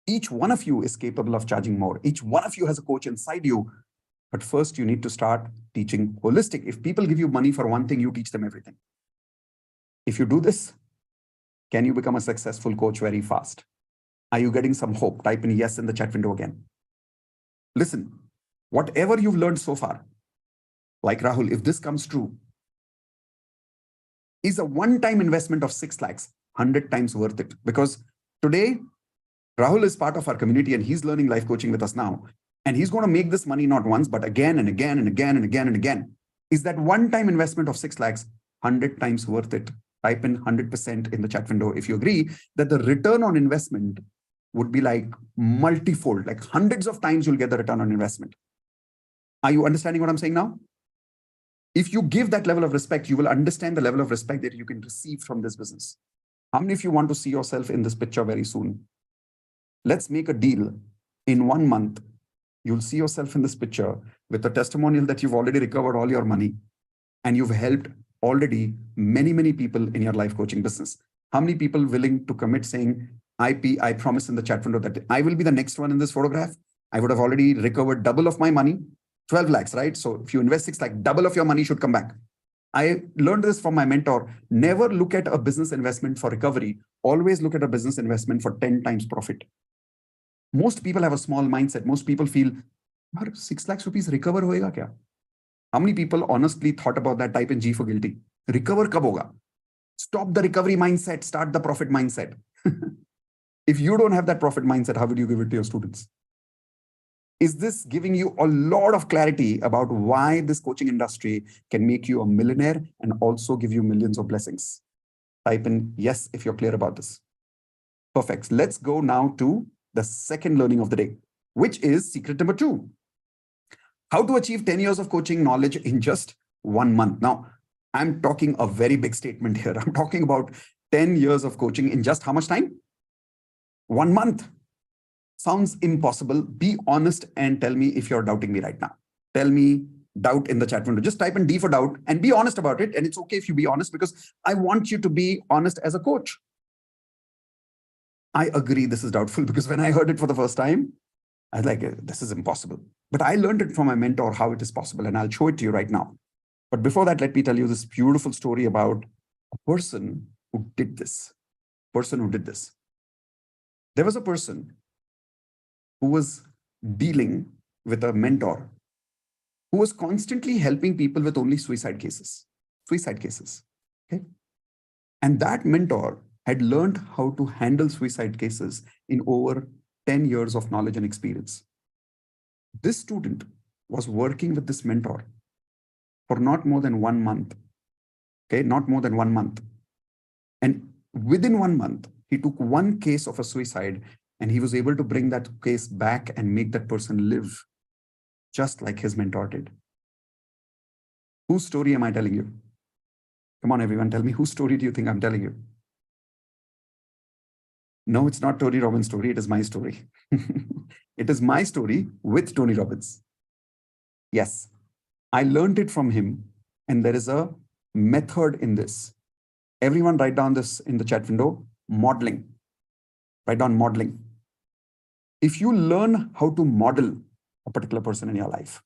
Each one of you is capable of charging more. Each one of you has a coach inside you. But first, you need to start teaching holistic. If people give you money for one thing, you teach them everything. If you do this, can you become a successful coach very fast? Are you getting some hope? Type in yes in the chat window again. Listen, whatever you've learned so far, like Rahul, if this comes true, is a one-time investment of 6 lakhs, 100 times worth it. Because today, Rahul is part of our community and he's learning life coaching with us now. And he's going to make this money not once, but again and again and again and again and again. Is that one-time investment of 6 lakhs, 100 times worth it? Type in 100% in the chat window if you agree that the return on investment would be like multifold, like hundreds of times you'll get the return on investment. Are you understanding what I'm saying now? If you give that level of respect, you will understand the level of respect that you can receive from this business. How many of you want to see yourself in this picture very soon? Let's make a deal. In 1 month, you'll see yourself in this picture with a testimonial that you've already recovered all your money and you've helped already many people in your life coaching business. How many people willing to commit saying, I promise in the chat window that I will be the next one in this photograph. I would have already recovered double of my money, 12 lakhs, right? So if you invest 6 lakhs, double of your money should come back. I learned this from my mentor. Never look at a business investment for recovery. Always look at a business investment for 10 times profit. Most people have a small mindset. Most people feel, 6 lakhs rupees recover hoega kya? How many people honestly thought about that? Type in G for guilty. Recover kab hoga? Stop the recovery mindset. Start the profit mindset. If you don't have that profit mindset, how would you give it to your students? Is this giving you a lot of clarity about why this coaching industry can make you a millionaire and also give you millions of blessings? Type in yes if you're clear about this. Perfect. Let's go now to the second learning of the day, which is secret number 2. How to achieve 10 years of coaching knowledge in just 1 month. Now, I'm talking a very big statement here. I'm talking about 10 years of coaching in just how much time? 1 month. Sounds impossible. Be honest and tell me if you're doubting me right now. Tell me doubt in the chat window. Just type in D for doubt and be honest about it. And it's okay if you be honest, because I want you to be honest as a coach. I agree this is doubtful, because when I heard it for the first time, I was like, this is impossible. But I learned it from my mentor how it is possible, and I'll show it to you right now. But before that, let me tell you this beautiful story about a person who did this. There was a person who was dealing with a mentor who was constantly helping people with only suicide cases. Okay. And that mentor had learned how to handle suicide cases in over 10 years of knowledge and experience. This student was working with this mentor for not more than 1 month. Okay, not more than 1 month. And within 1 month, he took one case of a suicide and he was able to bring that case back and make that person live just like his mentor did. Whose story am I telling you? Come on, everyone, tell me, whose story do you think I'm telling you? No, it's not Tony Robbins' story. It is my story. It is my story with Tony Robbins. Yes, I learned it from him, and there is a method in this. Everyone write down this in the chat window, modeling. Write down modeling. If you learn how to model a particular person in your life,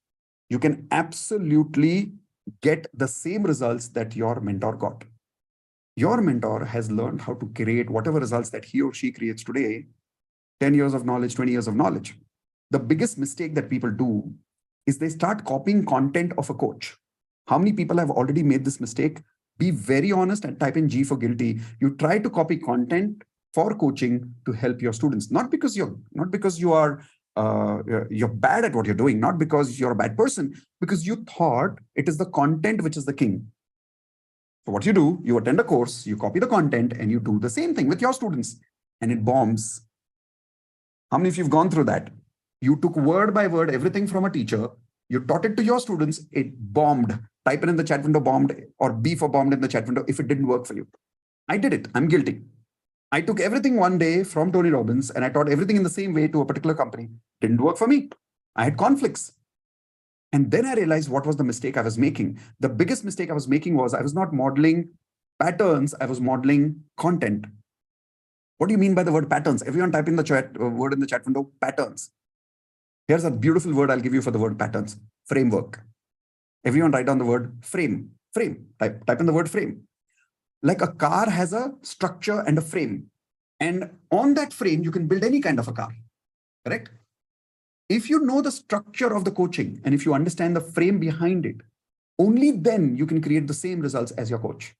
you can absolutely get the same results that your mentor got. Your mentor has learned how to create whatever results that he or she creates today, 10 years of knowledge, 20 years of knowledge. The biggest mistake that people do is they start copying content of a coach. How many people have already made this mistake? Be very honest and type in G for guilty. You try to copy content for coaching to help your students, not because you're bad at what you're doing, not because you're a bad person, because you thought it is the content which is the king. So what you do, you attend a course, you copy the content, and you do the same thing with your students, and it bombs. How many of you have gone through that? You took word by word everything from a teacher, you taught it to your students, it bombed. Type it in the chat window, bombed, or B for bombed in the chat window if it didn't work for you. I did it. I'm guilty. I took everything one day from Tony Robbins and I taught everything in the same way to a particular company. Didn't work for me. I had conflicts. And then I realized what was the mistake I was making. The biggest mistake I was making was I was not modeling patterns, I was modeling content. What do you mean by the word patterns? Everyone type in the chat word in the chat window, patterns. Here's a beautiful word I'll give you for the word patterns, framework. Everyone write down the word frame, type in the word frame. Like a car has a structure and a frame. And on that frame, you can build any kind of a car, correct? If you know the structure of the coaching and if you understand the frame behind it, only then you can create the same results as your coach.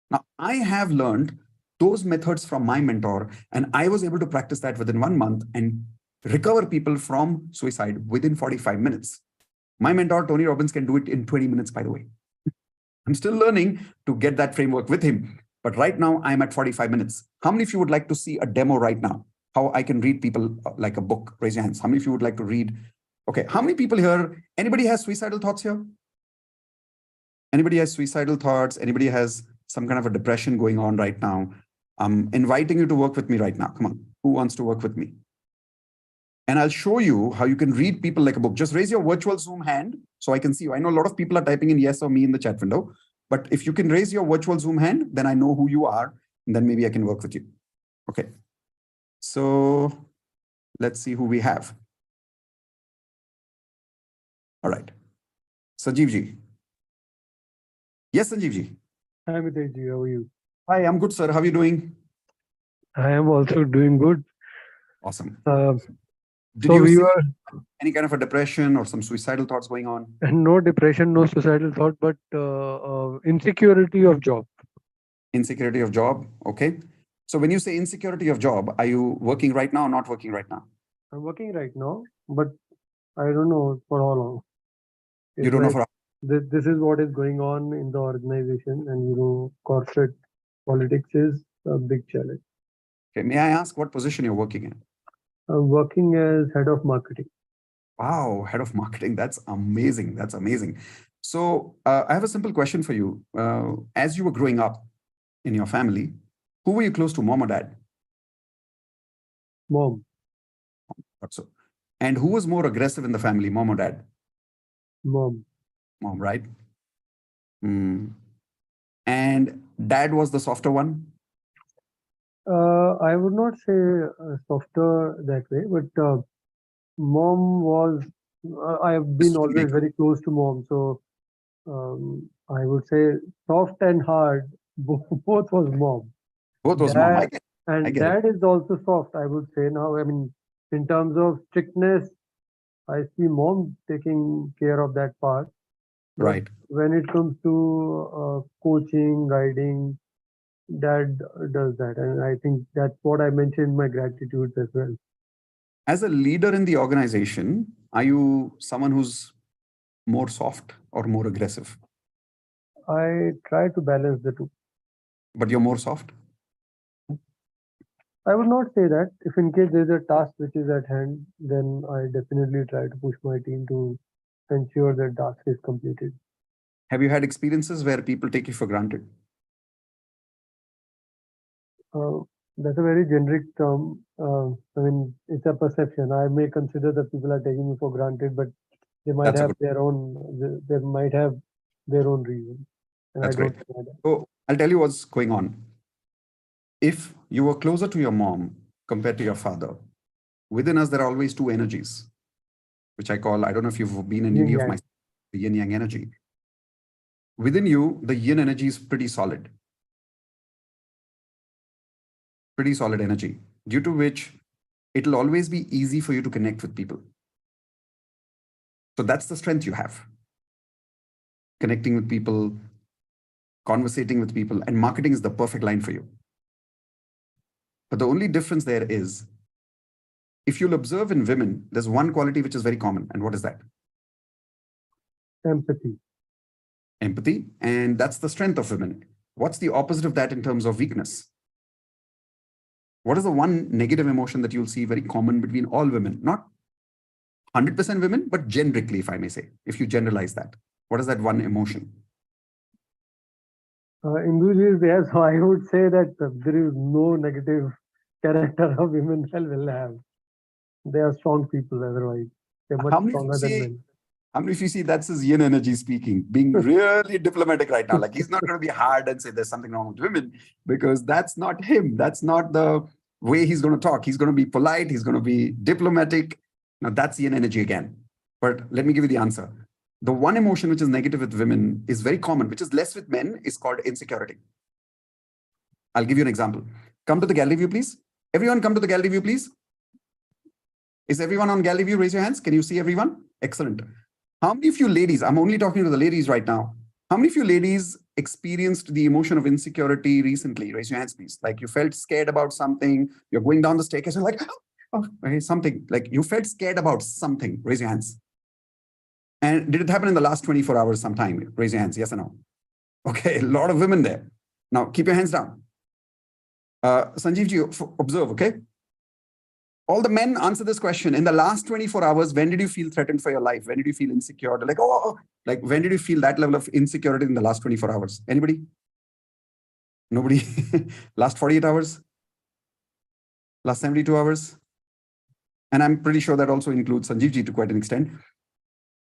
Now, I have learned those methods from my mentor, and I was able to practice that within 1 month and recover people from suicide within 45 minutes. My mentor, Tony Robbins, can do it in 20 minutes, by the way. I'm still learning to get that framework with him. But right now, I'm at 45 minutes. How many of you would like to see a demo right now? How I can read people like a book? Raise your hands. How many of you would like to read? Okay, how many people here? Anybody has suicidal thoughts here? Anybody has suicidal thoughts? Anybody has some kind of a depression going on right now? I'm inviting you to work with me right now. Come on, who wants to work with me? And I'll show you how you can read people like a book. Just raise your virtual Zoom hand so I can see you. I know a lot of people are typing in yes or me in the chat window, but if you can raise your virtual Zoom hand, then I know who you are, and then maybe I can work with you. Okay. So let's see who we have. All right. Sanjeev ji. Yes, Sanjeev ji. Hi, Mitesh ji. How are you? Hi, I'm good, sir. How are you doing? I am also doing good. Awesome. So we were any kind of a depression or some suicidal thoughts going on? no depression, no suicidal thought, but insecurity of job. Insecurity of job. Okay. So when you say insecurity of job, are you working right now or not working right now? I'm working right now, but I don't know for how long. You don't know for this is what is going on in the organization, and corporate politics is a big challenge. Okay. May I ask what position you're working in? I'm working as head of marketing. Wow, head of marketing. That's amazing. That's amazing. So I have a simple question for you. As you were growing up in your family, who were you close to, mom or dad? Mom. So, and who was more aggressive in the family, mom or dad? Mom. Mom, right? And dad was the softer one? I would not say softer that way, but mom was, I have been always very close to mom. So I would say soft and hard, both was mom. Both was mom. And dad is also soft, I would say now. I mean, in terms of strictness, I see mom taking care of that part. Right. When it comes to coaching, guiding, dad does that, and I think that's what I mentioned in my gratitudes as well. As a leader in the organization, are you someone who's more soft or more aggressive? I try to balance the two. But you're more soft? I would not say that. If in case there's a task which is at hand, then I definitely try to push my team to ensure that task is completed. Have you had experiences where people take you for granted? That's a very generic term. I mean, it's a perception. I may consider that people are taking me for granted, but they might That's a have good. their own. They might have their own reason, and That's I don't great. know that. So I'll tell you what's going on. If you were closer to your mom compared to your father, within us, there are always two energies, which I call, I don't know if you've been in any of my, the yin yang energy. Within you, the yin energy is pretty solid energy, due to which it'll always be easy for you to connect with people. So that's the strength you have. Connecting with people, conversating with people, and marketing is the perfect line for you. But the only difference there is, if you'll observe in women, there's one quality which is very common. And what is that? Empathy. Empathy. And that's the strength of women. What's the opposite of that in terms of weakness? What is the one negative emotion that you'll see very common between all women? Not 100% women, but generically, if I may say, if you generalize that. What is that one emotion? Individuals, yes. So I would say that there is no negative character a women will have. They are strong people otherwise. They're much stronger than men. How many of you see that's his yin energy speaking, being really diplomatic right now? Like he's not going to be hard and say there's something wrong with women, because that's not him. That's not the way he's going to talk. He's going to be polite. He's going to be diplomatic. Now that's yin energy again. But let me give you the answer. The one emotion which is negative with women is very common, which is less with men, is called insecurity. I'll give you an example. Come to the gallery view, please. Everyone come to the gallery view, please. Is everyone on gallery view? Raise your hands. Can you see everyone? Excellent. How many of you ladies, I'm only talking to the ladies right now. How many of you ladies experienced the emotion of insecurity recently? Raise your hands, please. Like you felt scared about something. You're going down the staircase and like, oh, okay, something. Like you felt scared about something. Raise your hands. And did it happen in the last 24 hours sometime? Raise your hands. Yes or no? Okay, a lot of women there. Now keep your hands down. Sanjeevji, observe, okay? All the men answer this question. In the last 24 hours, when did you feel threatened for your life? When did you feel insecure? Like, like when did you feel that level of insecurity in the last 24 hours? Anybody? Nobody? Last 48 hours? Last 72 hours? And I'm pretty sure that also includes Sanjeevji to quite an extent.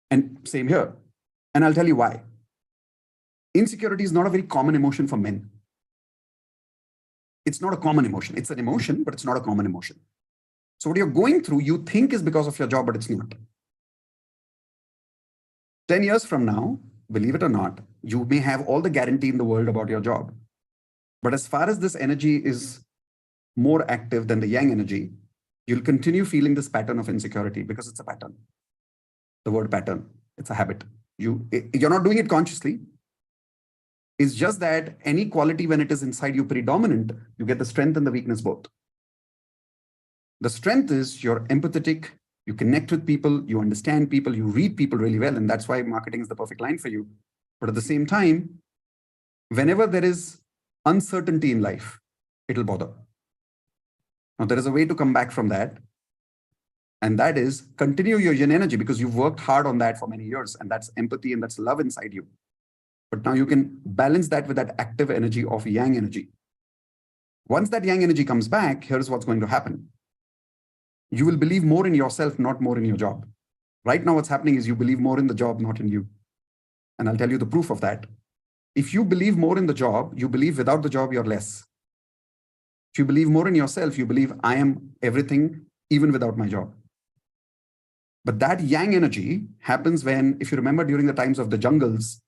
And same here. And I'll tell you why. Insecurity is not a very common emotion for men. It's not a common emotion. It's an emotion, but it's not a common emotion. So what you're going through, you think is because of your job, but it's not. 10 years from now, believe it or not, you may have all the guarantee in the world about your job. But as far as this energy is more active than the yang energy, you'll continue feeling this pattern of insecurity because it's a pattern. The word pattern, it's a habit. You're not doing it consciously. It's just that any quality, when it is inside you predominant, you get the strength and the weakness both. The strength is you're empathetic, you connect with people, you understand people, you read people really well. And that's why marketing is the perfect line for you. But at the same time, whenever there is uncertainty in life, it'll bother. Now, there is a way to come back from that. And that is continue your yin energy, because you've worked hard on that for many years. And that's empathy and that's love inside you. But now you can balance that with that active energy of yang energy. Once that yang energy comes back, here's what's going to happen. You will believe more in yourself, not more in your job. Right now, what's happening is you believe more in the job, not in you. And I'll tell you the proof of that. If you believe more in the job, you believe without the job, you're less. If you believe more in yourself, you believe I am everything, even without my job. But that yang energy happens when, if you remember during the times of the jungles,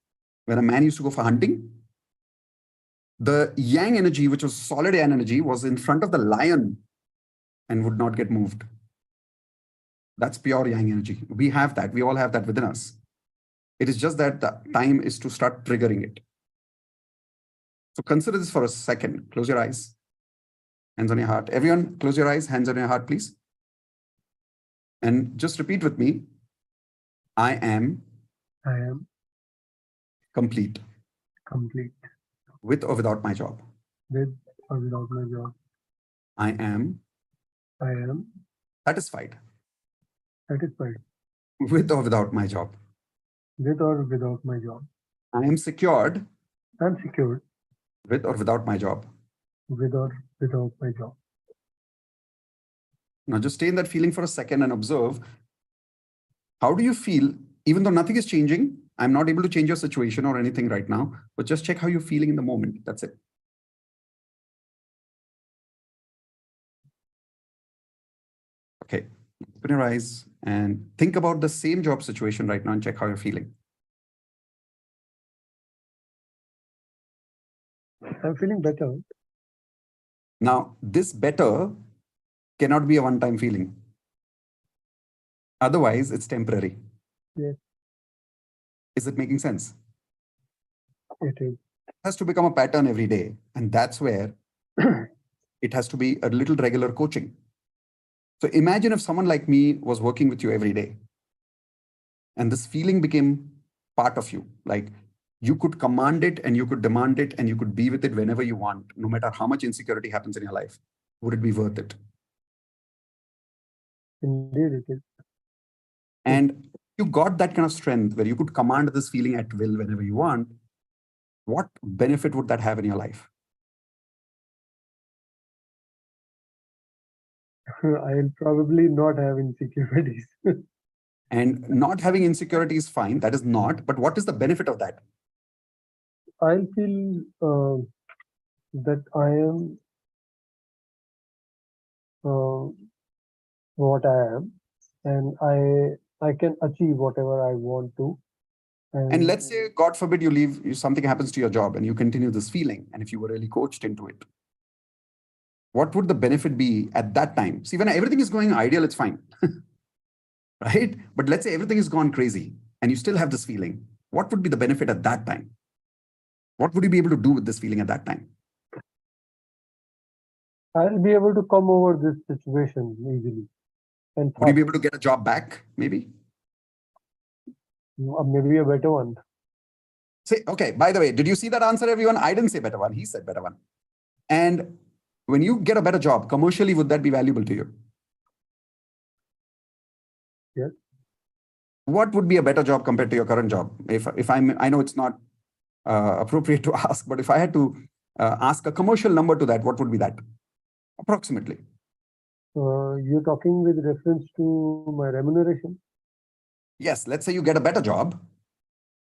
when a man used to go for hunting, the yang energy, which was solid yang energy, was in front of the lion and would not get moved. That's pure yang energy. We have that. We all have that within us. It is just that the time is to start triggering it. So consider this for a second. Close your eyes. Hands on your heart. Everyone, close your eyes. Hands on your heart, please. And just repeat with me. I am I am complete complete with or without my job. with or without my job. I am I am satisfied satisfied with or without my job. with or without my job. I am secured I am secured with or without my job. with or without my job. Now just stay in that feeling for a second and observe. How do you feel, even though nothing is changing? I'm not able to change your situation or anything right now, but just check how you're feeling in the moment. That's it. Okay, open your eyes and think about the same job situation right now and check how you're feeling. I'm feeling better. Now, this better cannot be a one-time feeling. Otherwise, it's temporary. Yes. Is it making sense? It is. It has to become a pattern every day. And that's where it has to be a little regular coaching. So imagine if someone like me was working with you every day and this feeling became part of you. Like you could command it and you could demand it and you could be with it whenever you want, no matter how much insecurity happens in your life. Would it be worth it? Indeed, it is. And you got that kind of strength where you could command this feeling at will whenever you want. What benefit would that have in your life? I'll probably not have insecurities. And not having insecurity is fine. That is not. But what is the benefit of that? I'll feel that I am what I am, and I can achieve whatever I want to. And let's say, God forbid, you leave, something happens to your job and you continue this feeling. And if you were really coached into it, what would the benefit be at that time? See, when everything is going ideal, it's fine. Right? But let's say everything has gone crazy and you still have this feeling. What would be the benefit at that time? What would you be able to do with this feeling at that time? I'll be able to come over this situation easily. And Would you be able to get a job back, maybe? Maybe a better one. Say, okay, by the way, did you see that answer, everyone? I didn't say better one. He said better one. And when you get a better job, commercially, would that be valuable to you? Yes. What would be a better job compared to your current job? I know it's not appropriate to ask, but if I had to ask a commercial number to that, what would be that? Approximately. You're talking with reference to my remuneration? Yes, let's say you get a better job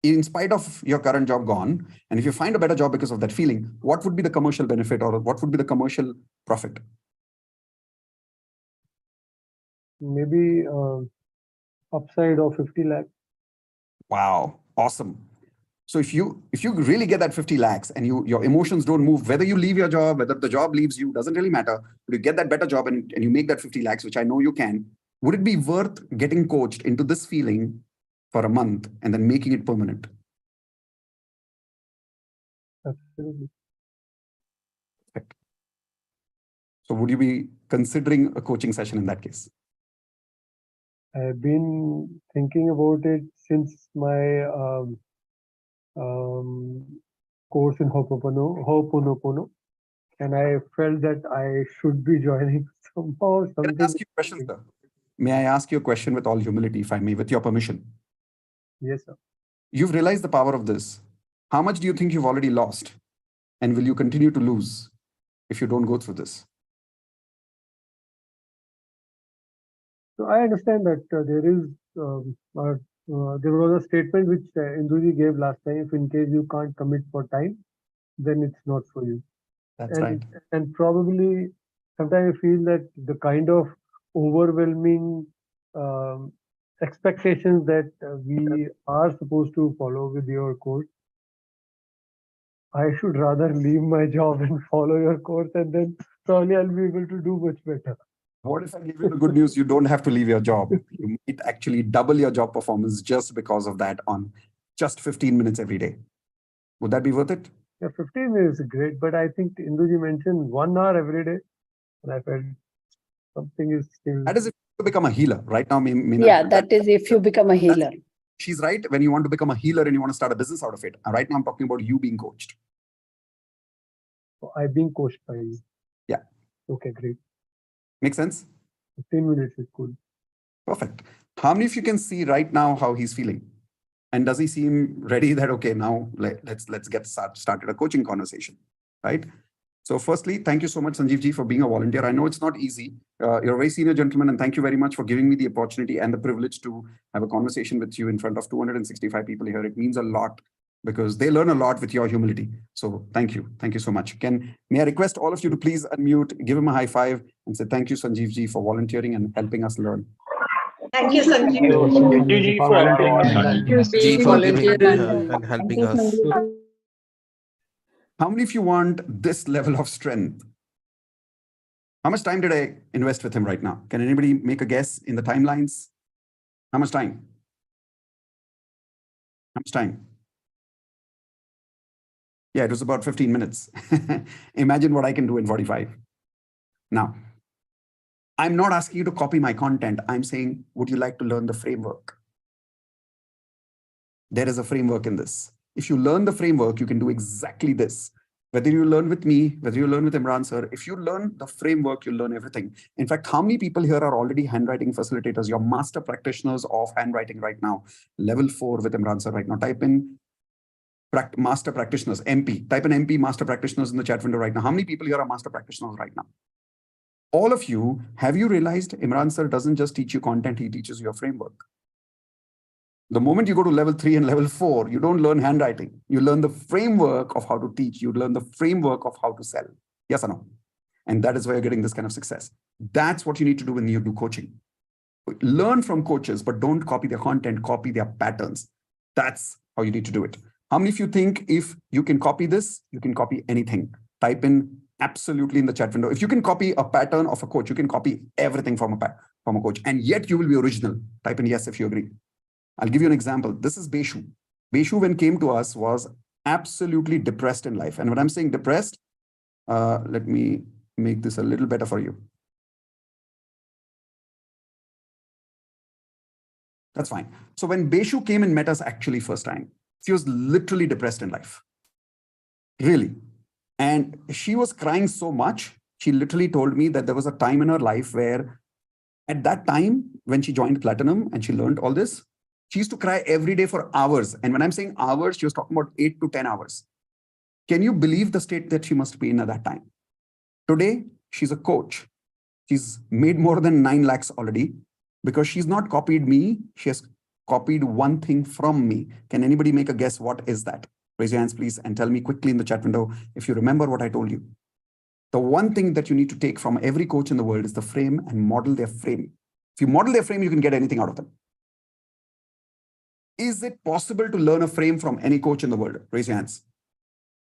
in spite of your current job gone. And if you find a better job because of that feeling, what would be the commercial benefit or what would be the commercial profit? Maybe upside of 50 lakh. Wow, awesome. So if you really get that 50 lakhs and your emotions don't move, whether you leave your job, whether the job leaves you, doesn't really matter. But you get that better job and you make that 50 lakhs, which I know you can, would it be worth getting coached into this feeling for a month and then making it permanent? Absolutely. Perfect. So would you be considering a coaching session in that case? I've been thinking about it since my course in Ho'oponopono, and I felt that I should be joining somehow. Can I ask you a question, sir? May I ask you a question with all humility, if I may, with your permission? Yes, sir. You've realized the power of this. How much do you think you've already lost? And will you continue to lose if you don't go through this? So I understand that there was a statement which Induji gave last time. If in case you can't commit for time, then it's not for you. That's right. And probably sometimes I feel that the kind of overwhelming expectations that we are supposed to follow with your course, I should rather leave my job and follow your course, and then probably I'll be able to do much better. What if I give you the good news? You don't have to leave your job. You might actually double your job performance just because of that on just 15 minutes every day. Would that be worth it? Yeah, 15 minutes is great, but I think Induji mentioned 1 hour every day, and I felt something is still. That is if you become a healer. Right now, Meena, Yeah, that is if you become a healer. she's right. When you want to become a healer and you want to start a business out of it. Right now, I'm talking about you being coached. I've been coached by you. Yeah. Okay, great. Make sense? 15 minutes is good. Perfect. How many of you can see right now how he's feeling? And does he seem ready that, okay, now let's get started a coaching conversation, right? So firstly, thank you so much, Sanjeev ji, for being a volunteer. I know it's not easy. You're a very senior gentleman, and thank you very much for giving me the opportunity and the privilege to have a conversation with you in front of 265 people here. It means a lot because they learn a lot with your humility. So thank you. Thank you so much. May I request all of you to please unmute, give him a high five and say thank you, Sanjeev ji, for volunteering and helping us learn. Thank you, Sanjeev. Sanjeev for Thank you, Ji Sanjeev, for volunteer giving and and helping us. How many of you want this level of strength? How much time did I invest with him right now? Can anybody make a guess in the timelines? How much time? How much time? Yeah, it was about 15 minutes. Imagine what I can do in 45. Now, I'm not asking you to copy my content. I'm saying, would you like to learn the framework? There is a framework in this. If you learn the framework, you can do exactly this. Whether you learn with me, whether you learn with Imran sir, if you learn the framework, you learn everything. In fact, how many people here are already handwriting facilitators? You're master practitioners of handwriting right now. Level 4 with Imran sir right now. Type in master practitioners, MP. Type in MP master practitioners in the chat window right now. How many people here are master practitioners right now? All of you, have you realized Imran sir doesn't just teach you content, he teaches you a framework. The moment you go to level 3 and level 4, you don't learn handwriting. You learn the framework of how to teach. You learn the framework of how to sell. Yes or no? And that is why you're getting this kind of success. That's what you need to do when you do coaching. Learn from coaches, but don't copy their content, copy their patterns. That's how you need to do it. How many of you think if you can copy this, you can copy anything? Type in absolutely in the chat window. If you can copy a pattern of a coach, you can copy everything from a coach, and yet you will be original. Type in yes if you agree. I'll give you an example. This is Beshu. Beshu, when came to us, was absolutely depressed in life. And when I'm saying depressed, let me make this a little better for you. That's fine. So when Beshu came and met us actually first time, she was literally depressed in life. Really. And she was crying so much. She literally told me that there was a time in her life where at that time, when she joined Platinum and she learned all this, she used to cry every day for hours. And when I'm saying hours, she was talking about 8 to 10 hours. Can you believe the state that she must be in at that time? Today, she's a coach. She's made more than 9 lakhs already because she's not copied me. She has copied one thing from me. Can anybody make a guess? What is that? Raise your hands, please, and tell me quickly in the chat window if you remember what I told you. The one thing that you need to take from every coach in the world is the frame and model their frame. If you model their frame, you can get anything out of them. Is it possible to learn a frame from any coach in the world? Raise your hands.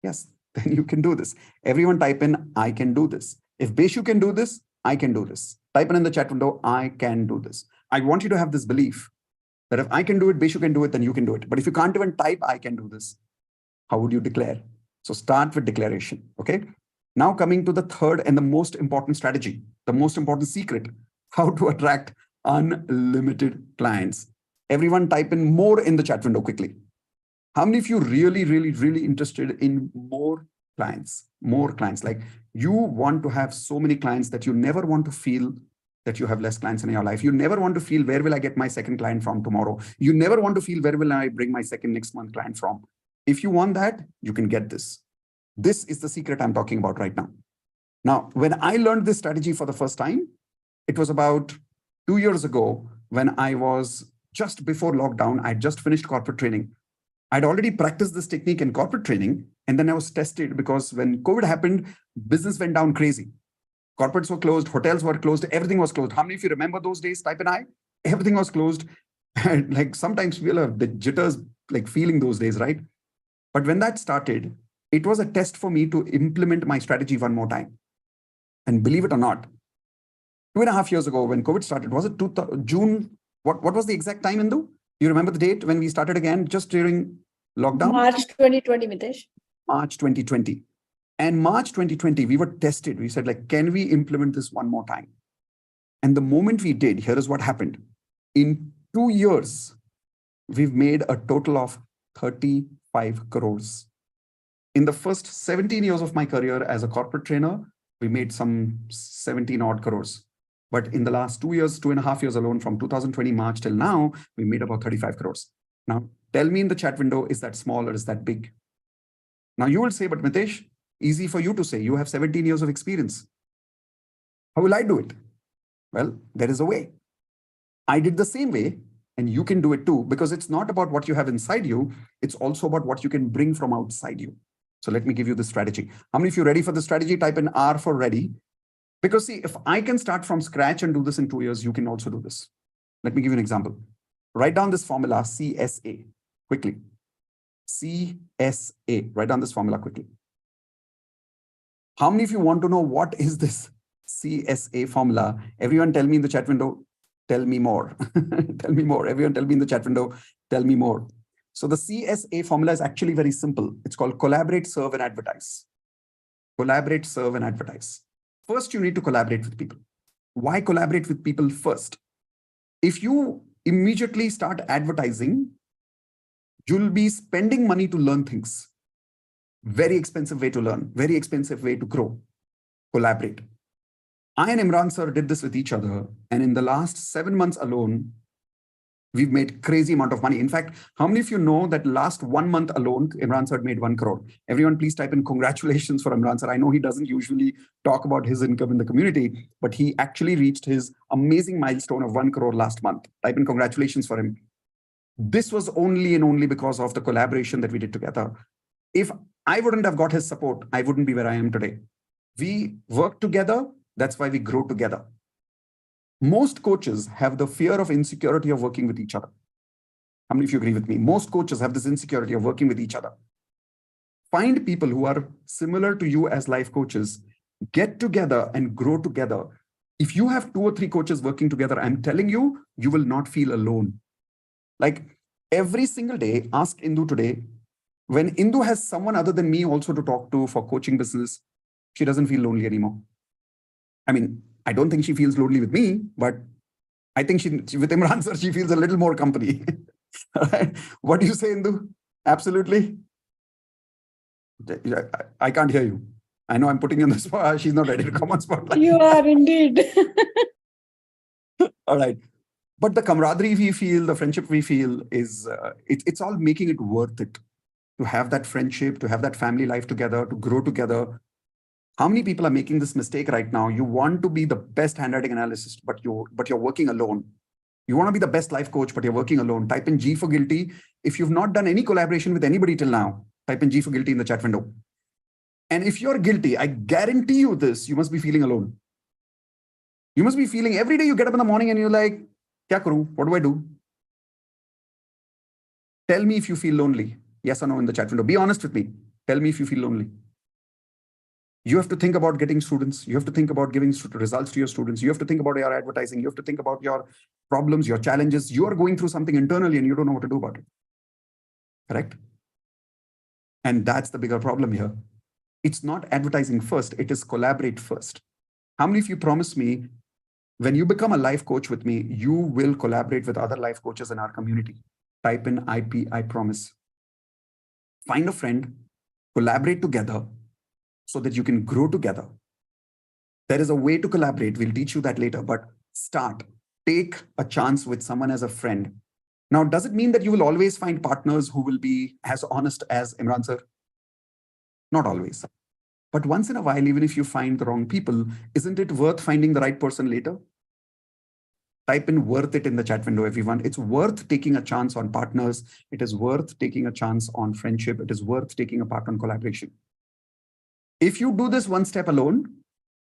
Yes, then you can do this. Everyone type in, I can do this. If Beshu can do this, I can do this. Type in the chat window, I can do this. I want you to have this belief that if I can do it, Beshu can do it, then you can do it. But if you can't even type, I can do this, how would you declare? So start with declaration, okay? Now coming to the third and the most important strategy, the most important secret, how to attract unlimited clients. Everyone type in more in the chat window quickly. How many of you really interested in more clients? More clients. Like you want to have so many clients that you never want to feel that you have less clients in your life. You never want to feel, where will I get my second client from tomorrow? You never want to feel, where will I bring my second next month client from? If you want that, you can get this. This is the secret I'm talking about right now. Now, when I learned this strategy for the first time, it was about 2 years ago when I was just before lockdown. I just finished corporate training. I'd already practiced this technique in corporate training, and then I was tested because when COVID happened, business went down crazy. Corporates were closed, hotels were closed, everything was closed. How many of you remember those days? Type in I. Everything was closed. And like sometimes we'll have the jitters, like feeling those days, right? But when that started, it was a test for me to implement my strategy one more time. And believe it or not, 2.5 years ago when COVID started, was it June? What was the exact time, Indu? You remember the date when we started again, just during lockdown? March 2020, Mitesh. March 2020. And March 2020, we were tested. We said, like, can we implement this one more time? And the moment we did, here is what happened. In 2 years, we've made a total of 35 crores. In the first 17 years of my career as a corporate trainer, we made some 17 odd crores. But in the last 2 years, 2.5 years alone, from 2020 March till now, we made about 35 crores. Now, tell me in the chat window, is that small or is that big? Now you will say, but Mitesh, easy for you to say, you have 17 years of experience. How will I do it? Well, there is a way. I did the same way, and you can do it too, because it's not about what you have inside you. It's also about what you can bring from outside you. So let me give you the strategy. How many of you are ready for the strategy? Type in R for ready. Because see, if I can start from scratch and do this in 2 years, you can also do this. Let me give you an example. Write down this formula, CSA, quickly. CSA, write down this formula quickly. How many of you want to know what is this CSA formula? Everyone tell me in the chat window, tell me more. Tell me more. Everyone tell me in the chat window, tell me more. So the CSA formula is actually very simple. It's called collaborate, serve, and advertise. Collaborate, serve, and advertise. First, you need to collaborate with people. Why collaborate with people first? If you immediately start advertising, you'll be spending money to learn things. Very expensive way to learn, very expensive way to grow. Collaborate. I and Imran sir did this with each other. And in the last 7 months alone, we've made crazy amount of money. In fact, how many of you know that last 1 month alone, Imran sir made 1 crore? Everyone please type in congratulations for Imran sir. I know he doesn't usually talk about his income in the community, but he actually reached his amazing milestone of 1 crore last month. Type in congratulations for him. This was only and only because of the collaboration that we did together. If I wouldn't have got his support, I wouldn't be where I am today. We work together. That's why we grow together. Most coaches have the fear of insecurity of working with each other. How many of you agree with me? Most coaches have this insecurity of working with each other. Find people who are similar to you as life coaches, get together and grow together. If you have 2 or 3 coaches working together, I'm telling you, you will not feel alone. Like every single day, ask Indu today, when Indu has someone other than me also to talk to for coaching business, she doesn't feel lonely anymore. I mean, I don't think she feels lonely with me, but I think she with Imran sir, she feels a little more company. Right? What do you say, Indu? Absolutely. I can't hear you. I know I'm putting you on the spot. She's not ready to come on spotlight. You are indeed. All right. But the camaraderie we feel, the friendship we feel is, it's all making it worth it. To have that friendship, to have that family life together, to grow together. How many people are making this mistake right now? You want to be the best handwriting analyst, but you're working alone. You want to be the best life coach, but you're working alone. Type in G for guilty. If you've not done any collaboration with anybody till now, type in G for guilty in the chat window. And if you're guilty, I guarantee you this, you must be feeling alone. You must be feeling every day you get up in the morning and you're like, Kya karu? What do I do? Tell me if you feel lonely. Yes or no in the chat window. Be honest with me. Tell me if you feel lonely. You have to think about getting students. You have to think about giving results to your students. You have to think about your advertising. You have to think about your problems, your challenges. You are going through something internally and you don't know what to do about it. Correct? And that's the bigger problem here. It's not advertising first. It is collaborate first. How many of you promise me when you become a life coach with me, you will collaborate with other life coaches in our community? Type in IP, I promise. Find a friend, collaborate together so that you can grow together. There is a way to collaborate. We'll teach you that later, but start. Take a chance with someone as a friend. Now, does it mean that you will always find partners who will be as honest as Imran sir? Not always. But once in a while, even if you find the wrong people, isn't it worth finding the right person later? Type in worth it in the chat window, everyone. It's worth taking a chance on partners. It is worth taking a chance on friendship. It is worth taking a part on collaboration. If you do this one step alone,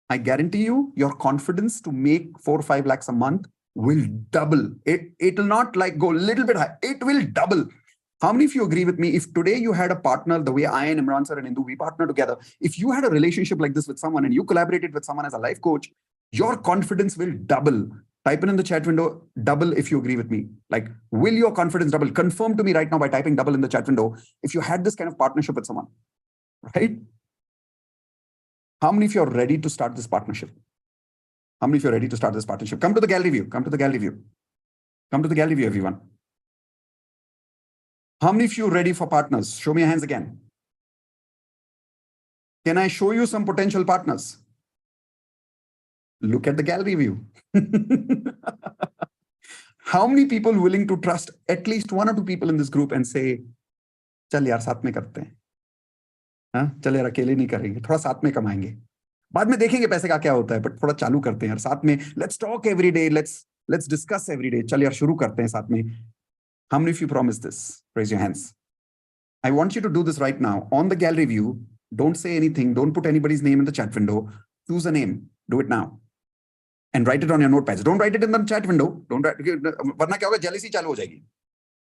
I guarantee you, your confidence to make 4 or 5 lakhs a month will double. It will not like go a little bit high. It will double. How many of you agree with me? If today you had a partner, the way I and Imran sir and Indu, we partner together. If you had a relationship like this with someone and you collaborated with someone as a life coach, your confidence will double. Type in the chat window, double if you agree with me. Like, will your confidence double? Confirm to me right now by typing double in the chat window if you had this kind of partnership with someone. right? How many of you are ready to start this partnership? How many of you are ready to start this partnership? Come to the gallery view. Come to the gallery view. Come to the gallery view, everyone. How many of you are ready for partners? Show me your hands again. Can I show you some potential partners? Look at the gallery view. How many people willing to trust at least one or two people in this group and say, चल यार साथ में करते हैं, हाँ चल यार अकेले नहीं करेंगे, थोड़ा साथ में कमाएंगे, बाद में देखेंगे पैसे का क्या होता है, बट थोड़ा चालू करते हैं यार साथ में, let's talk every day, let's discuss every day, चल यार शुरू करते हैं साथ में. How many of you promise this? Raise your hands. I want you to do this right now on the gallery view. Don't say anything, don't put anybody's name in the chat window. Choose a name, do it now. And write it on your notepads. Don't write it in the chat window. Don't write, वरना क्या होगा, jealousy चालू हो जाएगी,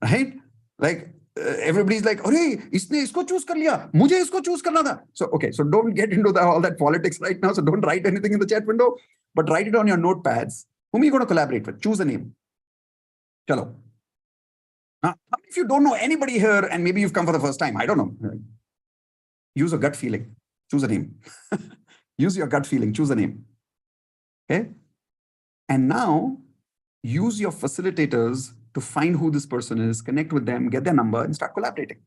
right? Like everybody's like, अरे इसने इसको choose कर लिया, मुझे इसको choose करना था. So okay, so don't get into all that politics right now. So don't write anything in the chat window, but write it on your notepads. Whom are you going to collaborate with? Choose a name. Chalo. If you don't know anybody here and maybe you've come for the first time, I don't know. Use a gut feeling. Choose a name. Use your gut feeling. Choose a name. Okay. And now use your facilitators to find who this person is, connect with them, get their number, and start collaborating.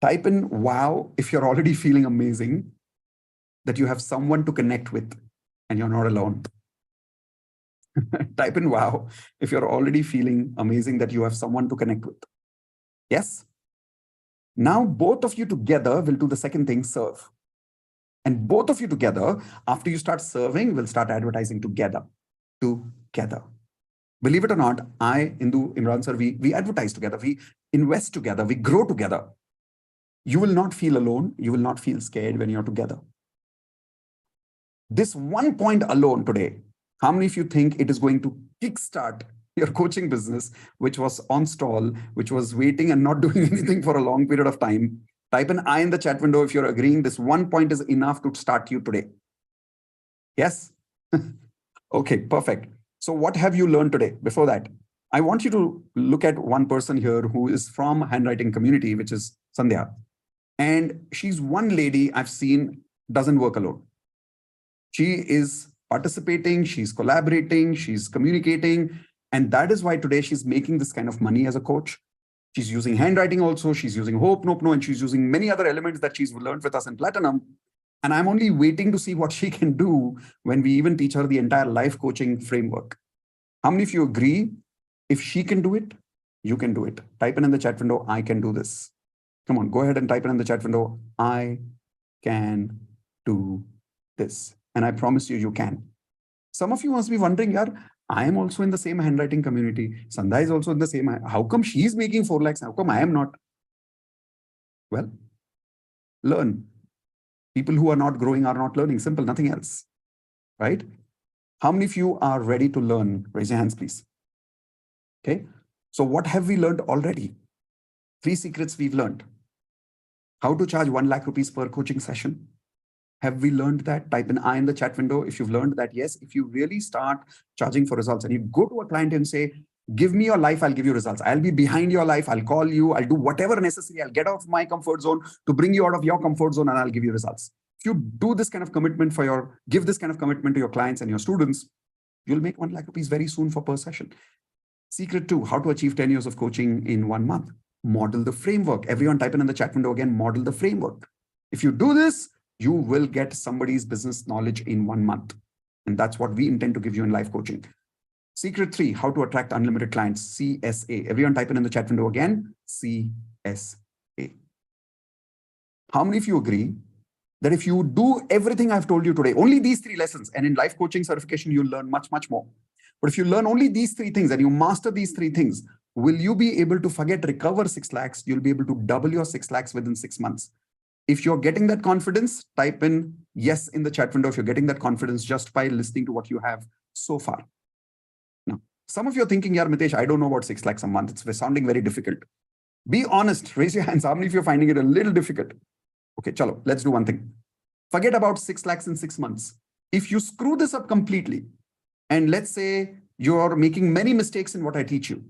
Type in wow if you're already feeling amazing that you have someone to connect with and you're not alone. Type in wow if you're already feeling amazing that you have someone to connect with. Yes? Now both of you together will do the second thing, serve. And both of you together, after you start serving, will start advertising together. Together. Believe it or not, I, Indu, Imran sir, we advertise together, we invest together, we grow together. You will not feel alone. You will not feel scared when you're together. This one point alone today, how many of you think it is going to kickstart your coaching business, which was on stall, which was waiting and not doing anything for a long period of time? Type an I in the chat window if you're agreeing this one point is enough to start you today. Yes? Okay, perfect. So what have you learned today? Before that, I want you to look at one person here who is from handwriting community, which is Sandhya. And she's one lady I've seen doesn't work alone. She is participating, she's collaborating, she's communicating. And that is why today she's making this kind of money as a coach. She's using handwriting also, she's using Hope, Nope, No, and she's using many other elements that she's learned with us in Platinum. And I'm only waiting to see what she can do when we even teach her the entire life coaching framework. How many of you agree? If she can do it, you can do it. Type in the chat window, I can do this. Come on, go ahead and type in the chat window, I can do this. And I promise you, you can. Some of you must be wondering, yaar, I am also in the same handwriting community. Sandhya is also in the same. How come she's making 4 lakhs? How come I am not? Well, learn. People who are not growing are not learning. Simple, nothing else. Right? How many of you are ready to learn? Raise your hands, please. Okay. So what have we learned already? 3 secrets we've learned. How to charge 1 lakh rupees per coaching session. Have we learned that? Type an I in the chat window if you've learned that. Yes, if you really start charging for results and you go to a client and say, give me your life, I'll give you results. I'll be behind your life. I'll call you. I'll do whatever necessary. I'll get out of my comfort zone to bring you out of your comfort zone and I'll give you results. If you do this kind of commitment give this kind of commitment to your clients and your students, you'll make 1 lakh rupees very soon for per session. Secret 2, how to achieve 10 years of coaching in 1 month. Model the framework. Everyone type in the chat window again, model the framework. If you do this, you will get somebody's business knowledge in 1 month. And that's what we intend to give you in life coaching. Secret 3, how to attract unlimited clients, CSA. Everyone type in the chat window again, CSA. How many of you agree that if you do everything I've told you today, only these 3 lessons, and in life coaching certification, you'll learn much, much more. But if you learn only these 3 things and you master these 3 things, will you be able to recover 6 lakhs? You'll be able to double your 6 lakhs within 6 months. If you're getting that confidence, type in yes in the chat window if you're getting that confidence just by listening to what you have so far. Now, some of you are thinking, yeah, Mitesh, I don't know about 6 lakhs a month. It's sounding very difficult. Be honest. Raise your hands. How many of you are finding it a little difficult? Okay, chalo, let's do one thing. Forget about 6 lakhs in 6 months. If you screw this up completely, and let's say you're making many mistakes in what I teach you,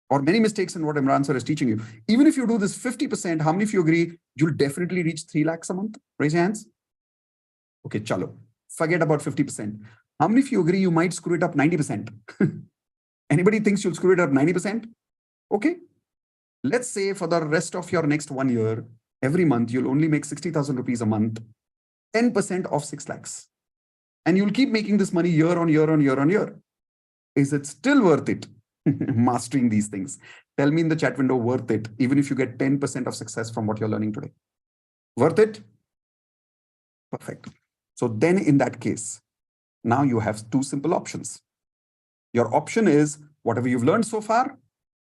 or many mistakes in what Imran sir is teaching you. Even if you do this 50%, how many of you agree you'll definitely reach 3 lakhs a month? Raise your hands. Okay, chalo. Forget about 50%. How many of you agree you might screw it up 90%? Anybody thinks you'll screw it up 90%? Okay. Let's say for the rest of your next 1 year, every month, you'll only make 60,000 rupees a month, 10% of 6 lakhs. And you'll keep making this money year on year on year on year. Is it still worth it? Mastering these things. Tell me in the chat window, worth it, even if you get 10% of success from what you're learning today. Worth it? Perfect. So then in that case, now you have 2 simple options. Your option is whatever you've learned so far,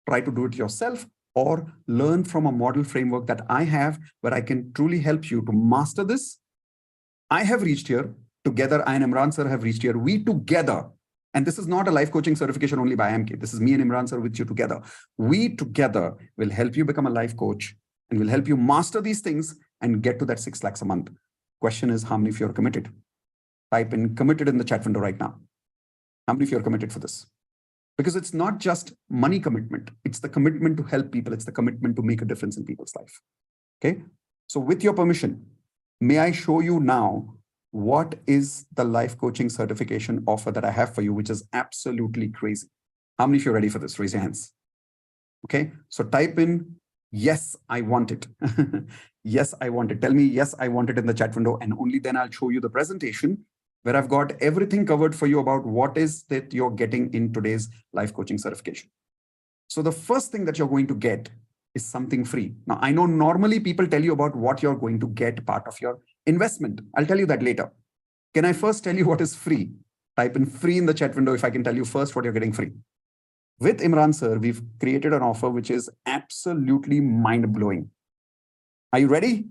try to do it yourself, or learn from a model framework that I have where I can truly help you to master this. I have reached here. Together, I and Imran sir have reached here. We together, and this is not a life coaching certification only by IMK. This is me and Imran sir with you together. We together will help you become a life coach and will help you master these things and get to that 6 lakhs a month. Question is, how many of you are committed? Type in committed in the chat window right now. How many of you are committed for this? Because it's not just money commitment. It's the commitment to help people. It's the commitment to make a difference in people's life. Okay. So with your permission, may I show you now what is the life coaching certification offer that I have for you, which is absolutely crazy. How many of you are ready for this? Raise your hands. Okay. So type in, yes, I want it. Yes, I want it. Tell me, yes, I want it in the chat window. And only then I'll show you the presentation where I've got everything covered for you about what is that you're getting in today's life coaching certification. So the first thing that you're going to get is something free. Now, I know normally people tell you about what you're going to get part of your investment. I'll tell you that later. Can I first tell you what is free? Type in free in the chat window if I can tell you first what you're getting free. With Imran sir, we've created an offer which is absolutely mind-blowing. Are you ready?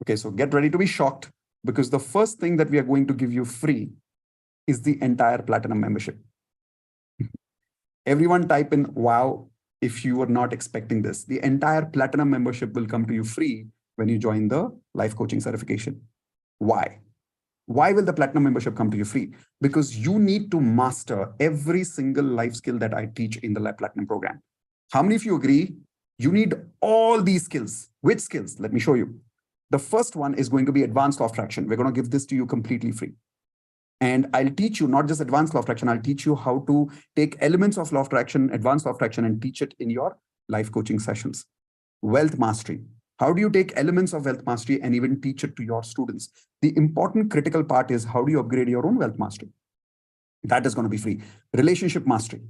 Okay, so get ready to be shocked, because the first thing that we are going to give you free is the entire platinum membership. Everyone type in, wow, if you were not expecting this. The entire platinum membership will come to you free when you join the life coaching certification. Why? Why will the platinum membership come to you free? Because you need to master every single life skill that I teach in the platinum program. How many of you agree? You need all these skills. Which skills? Let me show you. The first one is going to be advanced law of attraction. We're going to give this to you completely free. And I'll teach you not just advanced law of attraction, I'll teach you how to take elements of law of attraction, advanced law of attraction, and teach it in your life coaching sessions. Wealth mastery. How do you take elements of wealth mastery and even teach it to your students? The important critical part is how do you upgrade your own wealth mastery? That is going to be free. Relationship mastery.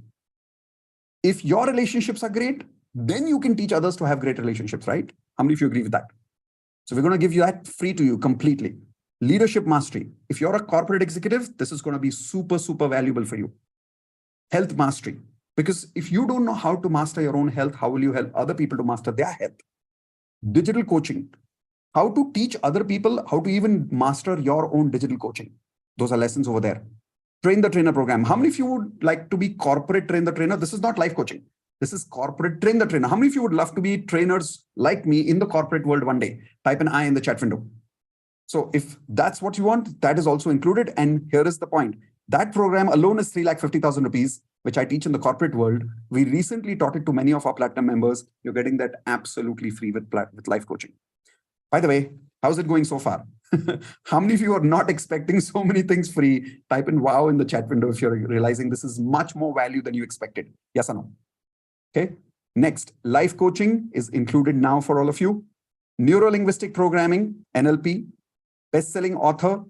If your relationships are great, then you can teach others to have great relationships, right? How many of you agree with that? So we're going to give you that free to you completely. Leadership mastery. If you're a corporate executive, this is going to be super, super valuable for you. Health mastery. Because if you don't know how to master your own health, how will you help other people to master their health? Digital coaching. How to teach other people how to even master your own digital coaching. Those are lessons over there. Train the trainer program. How many of you would like to be corporate train the trainer? This is not life coaching. This is corporate train the trainer. How many of you would love to be trainers like me in the corporate world one day? Type an I in the chat window. So if that's what you want, that is also included. And here is the point. That program alone is 3,50,000 rupees, which I teach in the corporate world. We recently taught it to many of our platinum members. You're getting that absolutely free with life coaching. By the way, how's it going so far? How many of you are not expecting so many things free? Type in wow in the chat window if you're realizing this is much more value than you expected. Yes or no? Okay. Next, life coaching is included now for all of you. Neuro-linguistic programming, NLP, best-selling author,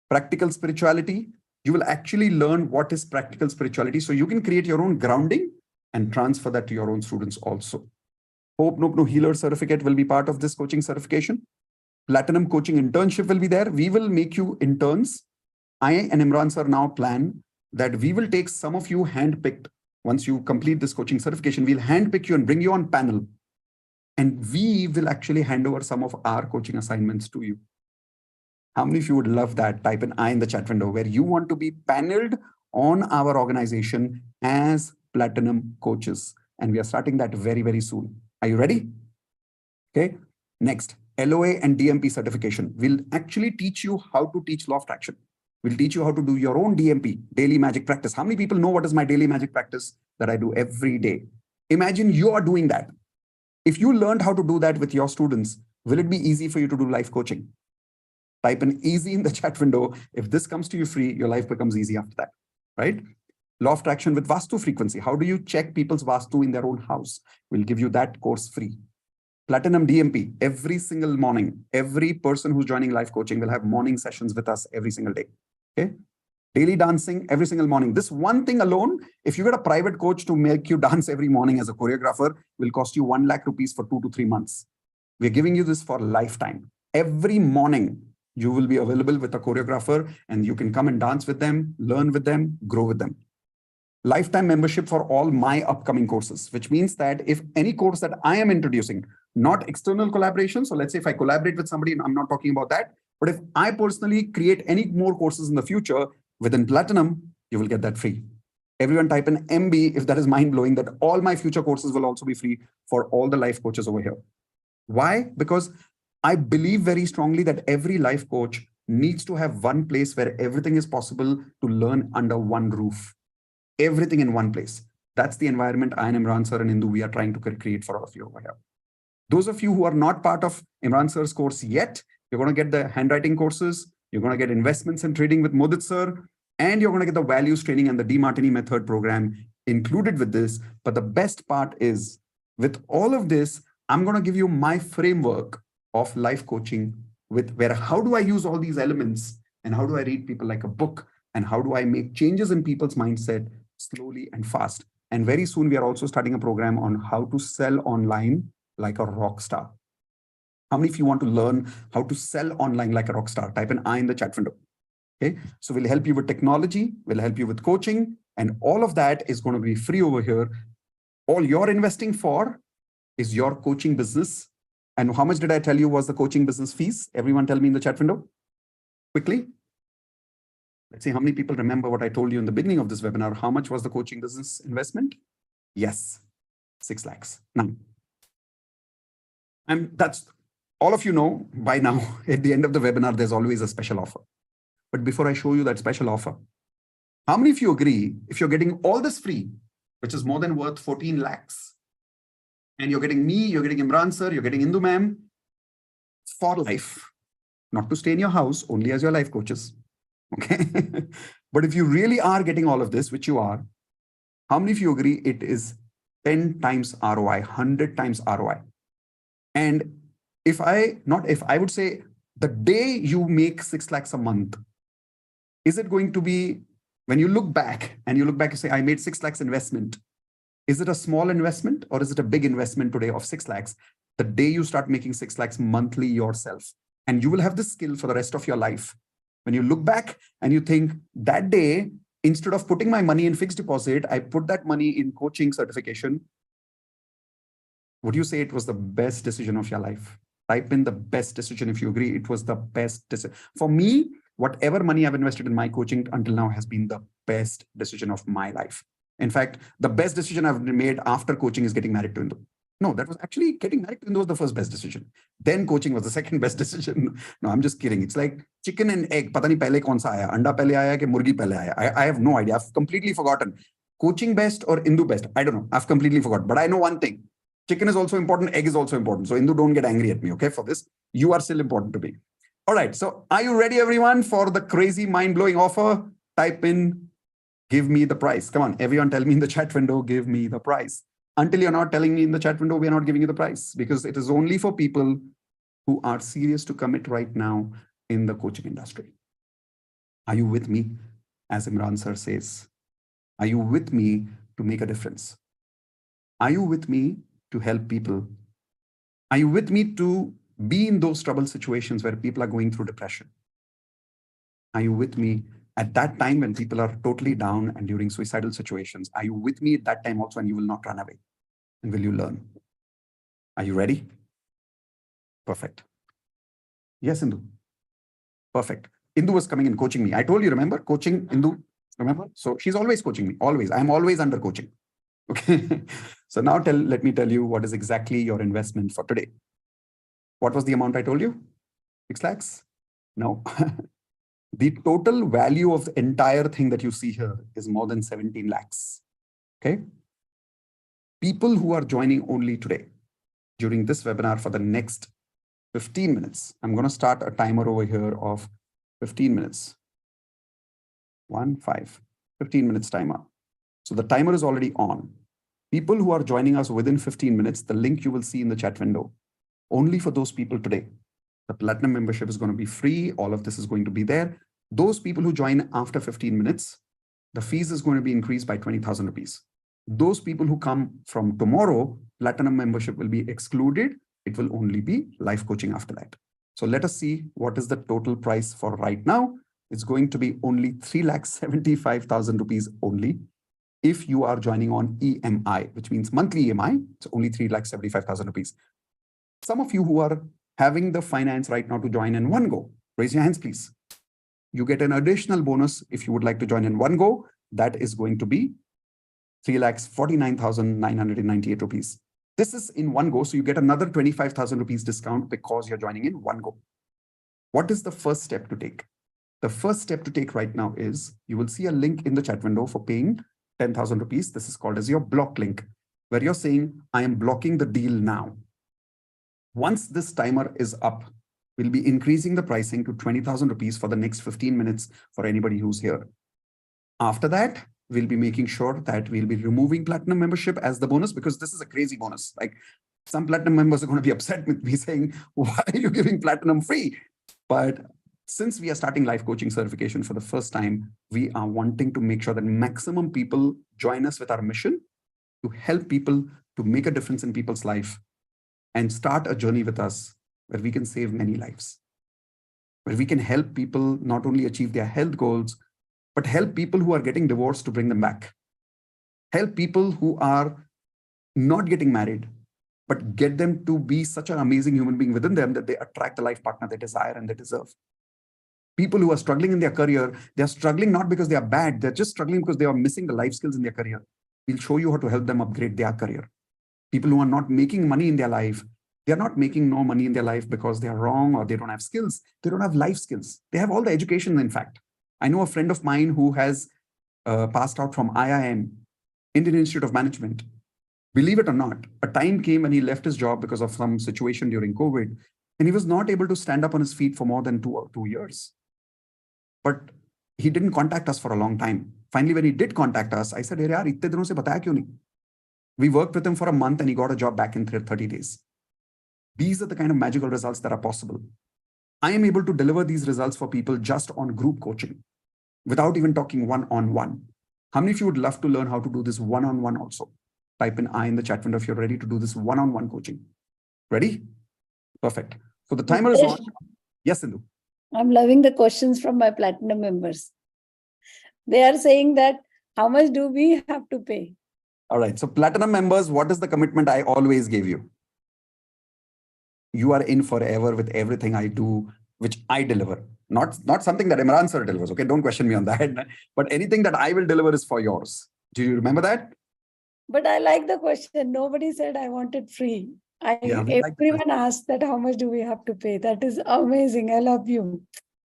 practical spirituality. You will actually learn what is practical spirituality so you can create your own grounding and transfer that to your own students also. Hope No Healer certificate will be part of this coaching certification. Platinum coaching internship will be there. We will make you interns. I and Imran sir now plan that we will take some of you handpicked. Once you complete this coaching certification, we'll handpick you and bring you on panel. And we will actually hand over some of our coaching assignments to you. How many of you would love that? Type an I in the chat window where you want to be paneled on our organization as platinum coaches. And we are starting that very, very soon. Are you ready? Okay. Next, LOA and DMP certification. We'll actually teach you how to teach law of attraction. We'll teach you how to do your own DMP, daily magic practice. How many people know what is my daily magic practice that I do every day? Imagine you are doing that. If you learned how to do that with your students, will it be easy for you to do life coaching? Type in easy in the chat window. If this comes to you free, your life becomes easy after that, right? Law of attraction with Vastu frequency. How do you check people's Vastu in their own house? We'll give you that course free. Platinum DMP, every single morning, every person who's joining life coaching will have morning sessions with us every single day, okay? Daily dancing every single morning. This one thing alone, if you get a private coach to make you dance every morning as a choreographer, will cost you 1 lakh rupees for 2 to 3 months. We're giving you this for a lifetime. Every morning, you will be available with a choreographer and you can come and dance with them, learn with them, grow with them. Lifetime membership for all my upcoming courses, which means that if any course that I am introducing, not external collaboration. So let's say if I collaborate with somebody, and I'm not talking about that, but if I personally create any more courses in the future within Platinum, you will get that free. Everyone type in MB if that is mind-blowing, that all my future courses will also be free for all the life coaches over here. Why? Because I believe very strongly that every life coach needs to have one place where everything is possible to learn under one roof. Everything in one place. That's the environment I and Imran sir and Indu, we are trying to create for all of you over here. Those of you who are not part of Imran sir's course yet, you're going to get the handwriting courses, you're going to get investments and trading with Modit sir, and you're going to get the values training and the DeMartini method program included with this. But the best part is, with all of this, I'm going to give you my framework of life coaching with where how do I use all these elements and how do I read people like a book and how do I make changes in people's mindset slowly and fast. And very soon we are also starting a program on how to sell online like a rock star. How many of you want to learn how to sell online like a rock star? Type in I in the chat window. Okay, so we'll help you with technology, we'll help you with coaching, and all of that is going to be free over here. All you're investing for is your coaching business. And how much did I tell you was the coaching business fees? Everyone tell me in the chat window quickly. Let's see how many people remember what I told you in the beginning of this webinar. How much was the coaching business investment? Yes, 6 lakhs. Now, and that's all of you know by now. At the end of the webinar, there's always a special offer. But before I show you that special offer, how many of you agree if you're getting all this free, which is more than worth 14 lakhs, and you're getting me, you're getting Imran sir, you're getting Indu ma'am for life, not to stay in your house, only as your life coaches. Okay. But if you really are getting all of this, which you are, how many of you agree it is 10 times ROI, 100 times ROI? And I would say the day you make 6 lakhs a month, is it going to be, when you look back and say, I made 6 lakhs investment, is it a small investment or is it a big investment today of 6 lakhs? The day you start making 6 lakhs monthly yourself, and you will have this skill for the rest of your life. When you look back and you think that day, instead of putting my money in fixed deposit, I put that money in coaching certification. Would you say it was the best decision of your life? Type in the best decision if you agree it was the best decision. For me, whatever money I've invested in my coaching until now has been the best decision of my life. In fact, the best decision I've made after coaching is getting married to Indu. No, that was actually getting married to Indu was the first best decision. Then coaching was the second best decision. No, I'm just kidding. It's like chicken and egg. Pata nahi pehle kaun sa aaya. Anda pehle aaya ke murgi pehle aaya. I have no idea. I've completely forgotten. Coaching best or Indu best? I don't know. I've completely forgotten. But I know one thing. Chicken is also important. Egg is also important. So Indu, don't get angry at me, okay, for this. You are still important to me. All right. So are you ready, everyone, for the crazy, mind-blowing offer? Type in, give me the price. Come on, everyone tell me in the chat window, give me the price. Until you're not telling me in the chat window, we are not giving you the price, because it is only for people who are serious to commit right now in the coaching industry. Are you with me? As Imran sir says, are you with me to make a difference? Are you with me to help people? Are you with me to be in those troubled situations where people are going through depression? Are you with me at that time when people are totally down and during suicidal situations? Are you with me at that time also, and you will not run away? And will you learn? Are you ready? Perfect. Yes, Indu. Perfect. Indu was coming and coaching me. I told you, remember, coaching Indu, remember? So she's always coaching me, always. I'm always under coaching. Okay. So now let me tell you what is exactly your investment for today. What was the amount I told you? 6 lakhs? No. The total value of the entire thing that you see here is more than 17 lakhs. Okay. People who are joining only today during this webinar for the next 15 minutes, I'm going to start a timer over here of 15 minutes. 15 minutes timer. So the timer is already on. People who are joining us within 15 minutes, the link you will see in the chat window. Only for those people today. The Platinum membership is going to be free. All of this is going to be there. Those people who join after 15 minutes, the fees is going to be increased by 20,000 rupees. Those people who come from tomorrow, Platinum membership will be excluded. It will only be life coaching after that. So let us see what is the total price for right now. It's going to be only 3,75,000 rupees only. If you are joining on EMI, which means monthly EMI, it's only 3,75,000 rupees. Some of you who are having the finance right now to join in one go, raise your hands, please. You get an additional bonus if you would like to join in one go. That is going to be 3,49,998 rupees. This is in one go, so you get another 25,000 rupees discount because you're joining in one go. What is the first step to take? The first step to take right now is you will see a link in the chat window for paying 10,000 rupees. This is called as your block link, where you're saying, I am blocking the deal now. Once this timer is up, we'll be increasing the pricing to 20,000 rupees for the next 15 minutes for anybody who's here. After that, we'll be making sure that we'll be removing Platinum membership as the bonus, because this is a crazy bonus. Like, some Platinum members are going to be upset with me saying, why are you giving Platinum free? But since we are starting life coaching certification for the first time, we are wanting to make sure that maximum people join us with our mission to help people, to make a difference in people's life, and start a journey with us where we can save many lives, where we can help people not only achieve their health goals, but help people who are getting divorced to bring them back. Help people who are not getting married, but get them to be such an amazing human being within them that they attract the life partner they desire and they deserve. People who are struggling in their career, they're struggling not because they are bad, they're just struggling because they are missing the life skills in their career. We'll show you how to help them upgrade their career. People who are not making money in their life, they're not making no money in their life because they are wrong or they don't have skills. They don't have life skills. They have all the education, in fact. I know a friend of mine who has passed out from IIM, Indian Institute of Management. Believe it or not, a time came when he left his job because of some situation during COVID, and he was not able to stand up on his feet for more than 2 years. But he didn't contact us for a long time. Finally, when he did contact us, I said, "Hey, yaar, itne dinon se bataya kyun nahi?" We worked with him for a month and he got a job back in 30 days. These are the kind of magical results that are possible. I am able to deliver these results for people just on group coaching without even talking one-on-one. How many of you would love to learn how to do this one-on-one also? Type in I in the chat window if you're ready to do this one-on-one coaching. Ready? Perfect. So the timer is on. Yes, Sindhu. I'm loving the questions from my Platinum members. They are saying that, how much do we have to pay? All right. So Platinum members, what is the commitment I always gave you? You are in forever with everything I do, which I deliver. Not something that Imran sir delivers. Okay, don't question me on that. But anything that I will deliver is for yours. Do you remember that? But I like the question. Nobody said I want it free. Everyone asked that how much do we have to pay? That is amazing. I love you.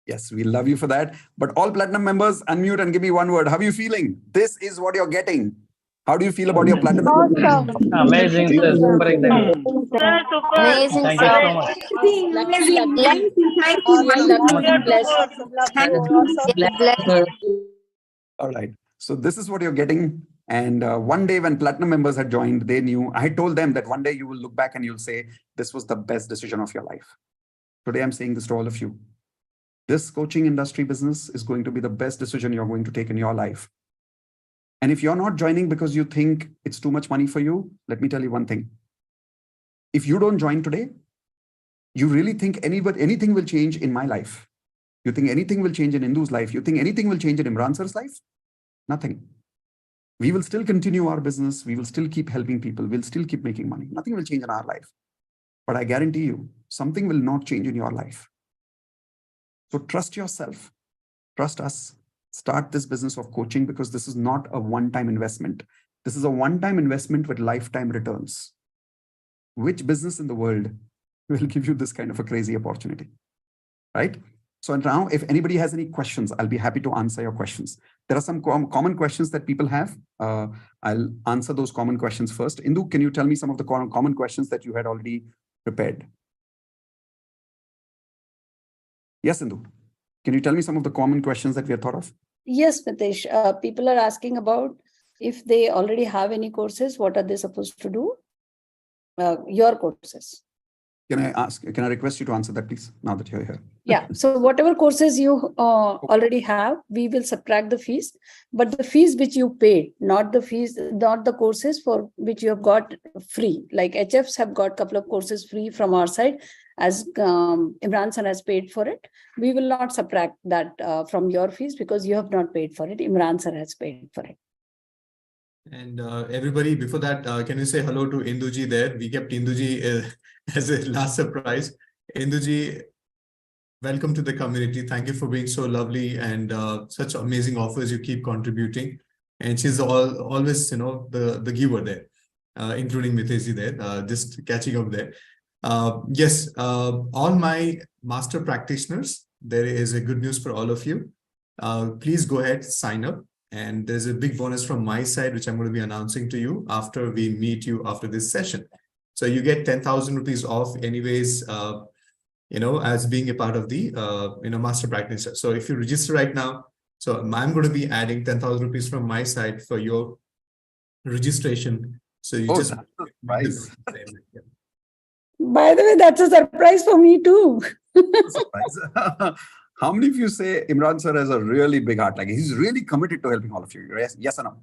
Yes, we love you for that. But all Platinum members, unmute and give me one word. How are you feeling? This is what you're getting. How do you feel about your Platinum? Awesome. Amazing, sir. Super excited. Sir, super. Amazing, Thank you sir. so much. Amazing. Thank Bless. All right. So this is what you're getting. And one day when Platinum members had joined, they knew, I told them that one day you will look back and you'll say, this was the best decision of your life. Today, I'm saying this to all of you. This coaching industry business is going to be the best decision you're going to take in your life. And if you're not joining because you think it's too much money for you, let me tell you one thing. If you don't join today, you really think anything will change in my life? You think anything will change in Indu's life? You think anything will change in Imran sir's life? Nothing. We will still continue our business. We will still keep helping people. We'll still keep making money. Nothing will change in our life. But I guarantee you, something will not change in your life. So trust yourself. Trust us. Start this business of coaching, because this is not a one-time investment. This is a one-time investment with lifetime returns. Which business in the world will give you this kind of a crazy opportunity, right? So now, if anybody has any questions, I'll be happy to answer your questions. There are some common questions that people have. I'll answer those common questions first. Indu, can you tell me some of the common questions that you had already prepared? Yes, Indu. Can you tell me some of the common questions that we have thought of? Yes, Mitesh. People are asking about if they already have any courses, what are they supposed to do? Your courses. Can I request you to answer that, please, now that you're here? Yeah. So whatever courses you already have, we will subtract the fees, but the fees which you paid, not the courses for which you have got free. Like HFs have got a couple of courses free from our side, as Imran Sir has paid for it. We will not subtract that from your fees because you have not paid for it. Imran Sir has paid for it. And everybody, before that, can you say hello to Induji there? We kept Induji as a last surprise. Induji, welcome to the community. Thank you for being so lovely and such amazing offers you keep contributing. And she's always, the giver there, including Miteshji there, just catching up there. Yes, all my master practitioners, there is a good news for all of you. Please go ahead, sign up. And there's a big bonus from my side, which I'm going to be announcing to you after we meet you after this session. So you get 10,000 rupees off anyways, as being a part of the, master practitioner. So if you register right now, so I'm going to be adding 10,000 rupees from my side for your registration. So you just... Nice. By the way, that's a surprise for me too. Surprise. How many of you say Imran Sir has a really big heart? Like he's really committed to helping all of you. Yes or no?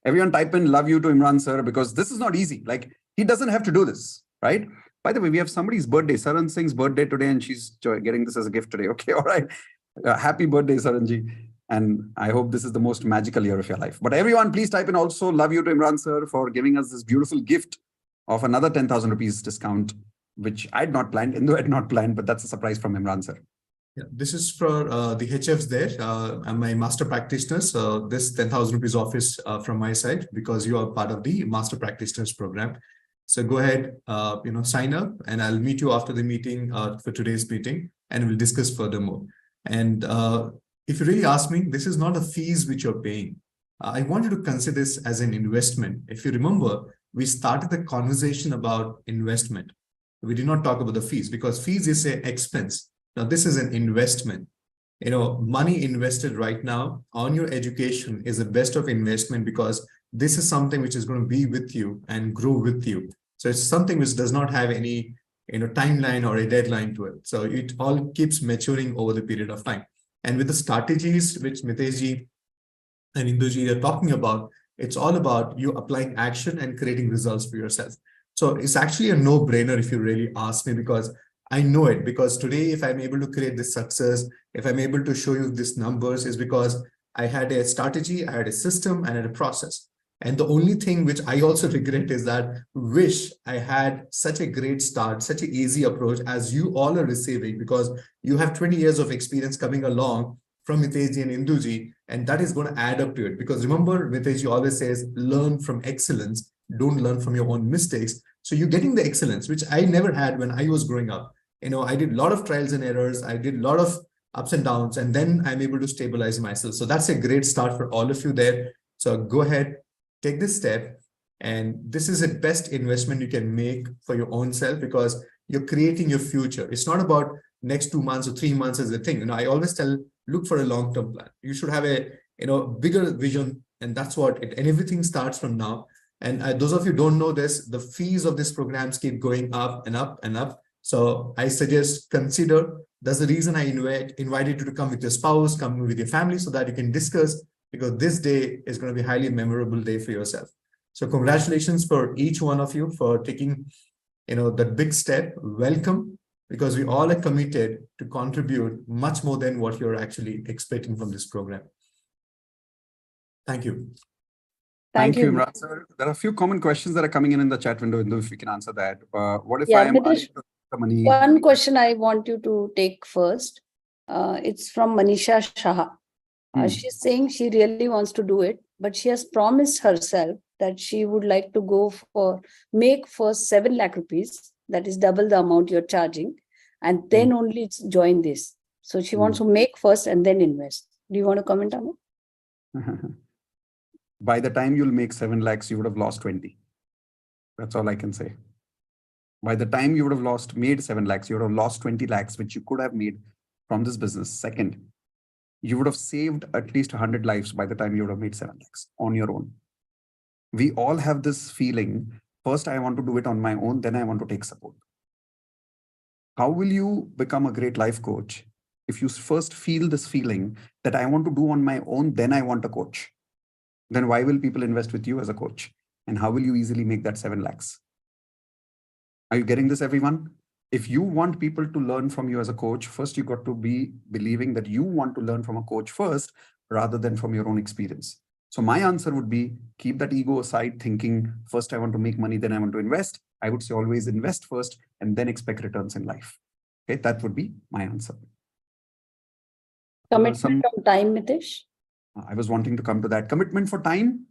Everyone type in love you to Imran Sir because this is not easy. Like he doesn't have to do this, right? By the way, we have somebody's birthday, Saran Singh's birthday today, and she's getting this as a gift today. Okay, all right. Happy birthday, Saranji. And I hope this is the most magical year of your life. But everyone, please type in also love you to Imran Sir for giving us this beautiful gift of another 10,000 rupees discount, which I had not planned. Indu had not planned, but that's a surprise from Imran Sir. Yeah, this is for the HFs there and my master practitioners. This 10,000 rupees off is from my side because you are part of the master practitioners program. So go ahead, sign up and I'll meet you after the meeting for today's meeting and we'll discuss furthermore. And if you really ask me, this is not a fees which you're paying. I want you to consider this as an investment. If you remember, we started the conversation about investment. We did not talk about the fees because fees is an expense. Now, this is an investment. Money invested right now on your education is the best of investment because this is something which is going to be with you and grow with you. So it's something which does not have any, timeline or a deadline to it. So it all keeps maturing over the period of time. And with the strategies which Miteshji and Induji are talking about, it's all about you applying action and creating results for yourself. So it's actually a no-brainer if you really ask me because I know it because today, if I'm able to create this success, if I'm able to show you these numbers is because I had a strategy, I had a system, and I had a process. And the only thing which I also regret is that wish I had such a great start, such an easy approach as you all are receiving because you have 20 years of experience coming along from Miteshji and Induji, and that is going to add up to it. Because remember, Miteshji always says, learn from excellence, don't learn from your own mistakes. So you're getting the excellence, which I never had when I was growing up. I did a lot of trials and errors. I did a lot of ups and downs, and then I'm able to stabilize myself. So that's a great start for all of you there. So go ahead, take this step. And this is the best investment you can make for your own self because you're creating your future. It's not about next 2 months or 3 months as a thing. I always tell, look for a long-term plan. You should have a, bigger vision. And that's what and everything starts from now. And those of you who don't know this, the fees of these programs keep going up and up and up. So I suggest consider, that's the reason I invited you to come with your spouse, come with your family so that you can discuss because this day is going to be a highly memorable day for yourself. So congratulations for each one of you for taking, that big step. Welcome because we all are committed to contribute much more than what you're actually expecting from this program. Thank you. Thank you, Imran Sir. There are a few common questions that are coming in the chat window. If we can answer that. What if I am money? One question I want you to take first. It's from Manisha Shah. She's saying she really wants to do it, but she has promised herself that she would like to make first 7 lakh rupees. That is double the amount you're charging. And then only join this. So she wants to make first and then invest. Do you want to comment on it? By the time you'll make 7 lakhs, you would have lost 20. That's all I can say. By the time you would have made 7 lakhs, you would have lost 20 lakhs, which you could have made from this business. Second, you would have saved at least 100 lives by the time you would have made 7 lakhs on your own. We all have this feeling, first I want to do it on my own, then I want to take support. How will you become a great life coach if you first feel this feeling that I want to do on my own, then I want a coach? Then why will people invest with you as a coach? And how will you easily make that 7 lakhs? Are you getting this, everyone? If you want people to learn from you as a coach, first you got to be believing that you want to learn from a coach first, rather than from your own experience. So my answer would be, keep that ego aside, thinking first I want to make money, then I want to invest. I would say always invest first and then expect returns in life. Okay, that would be my answer. Commitment on time, Mitesh. I was wanting to come to that. Commitment for time.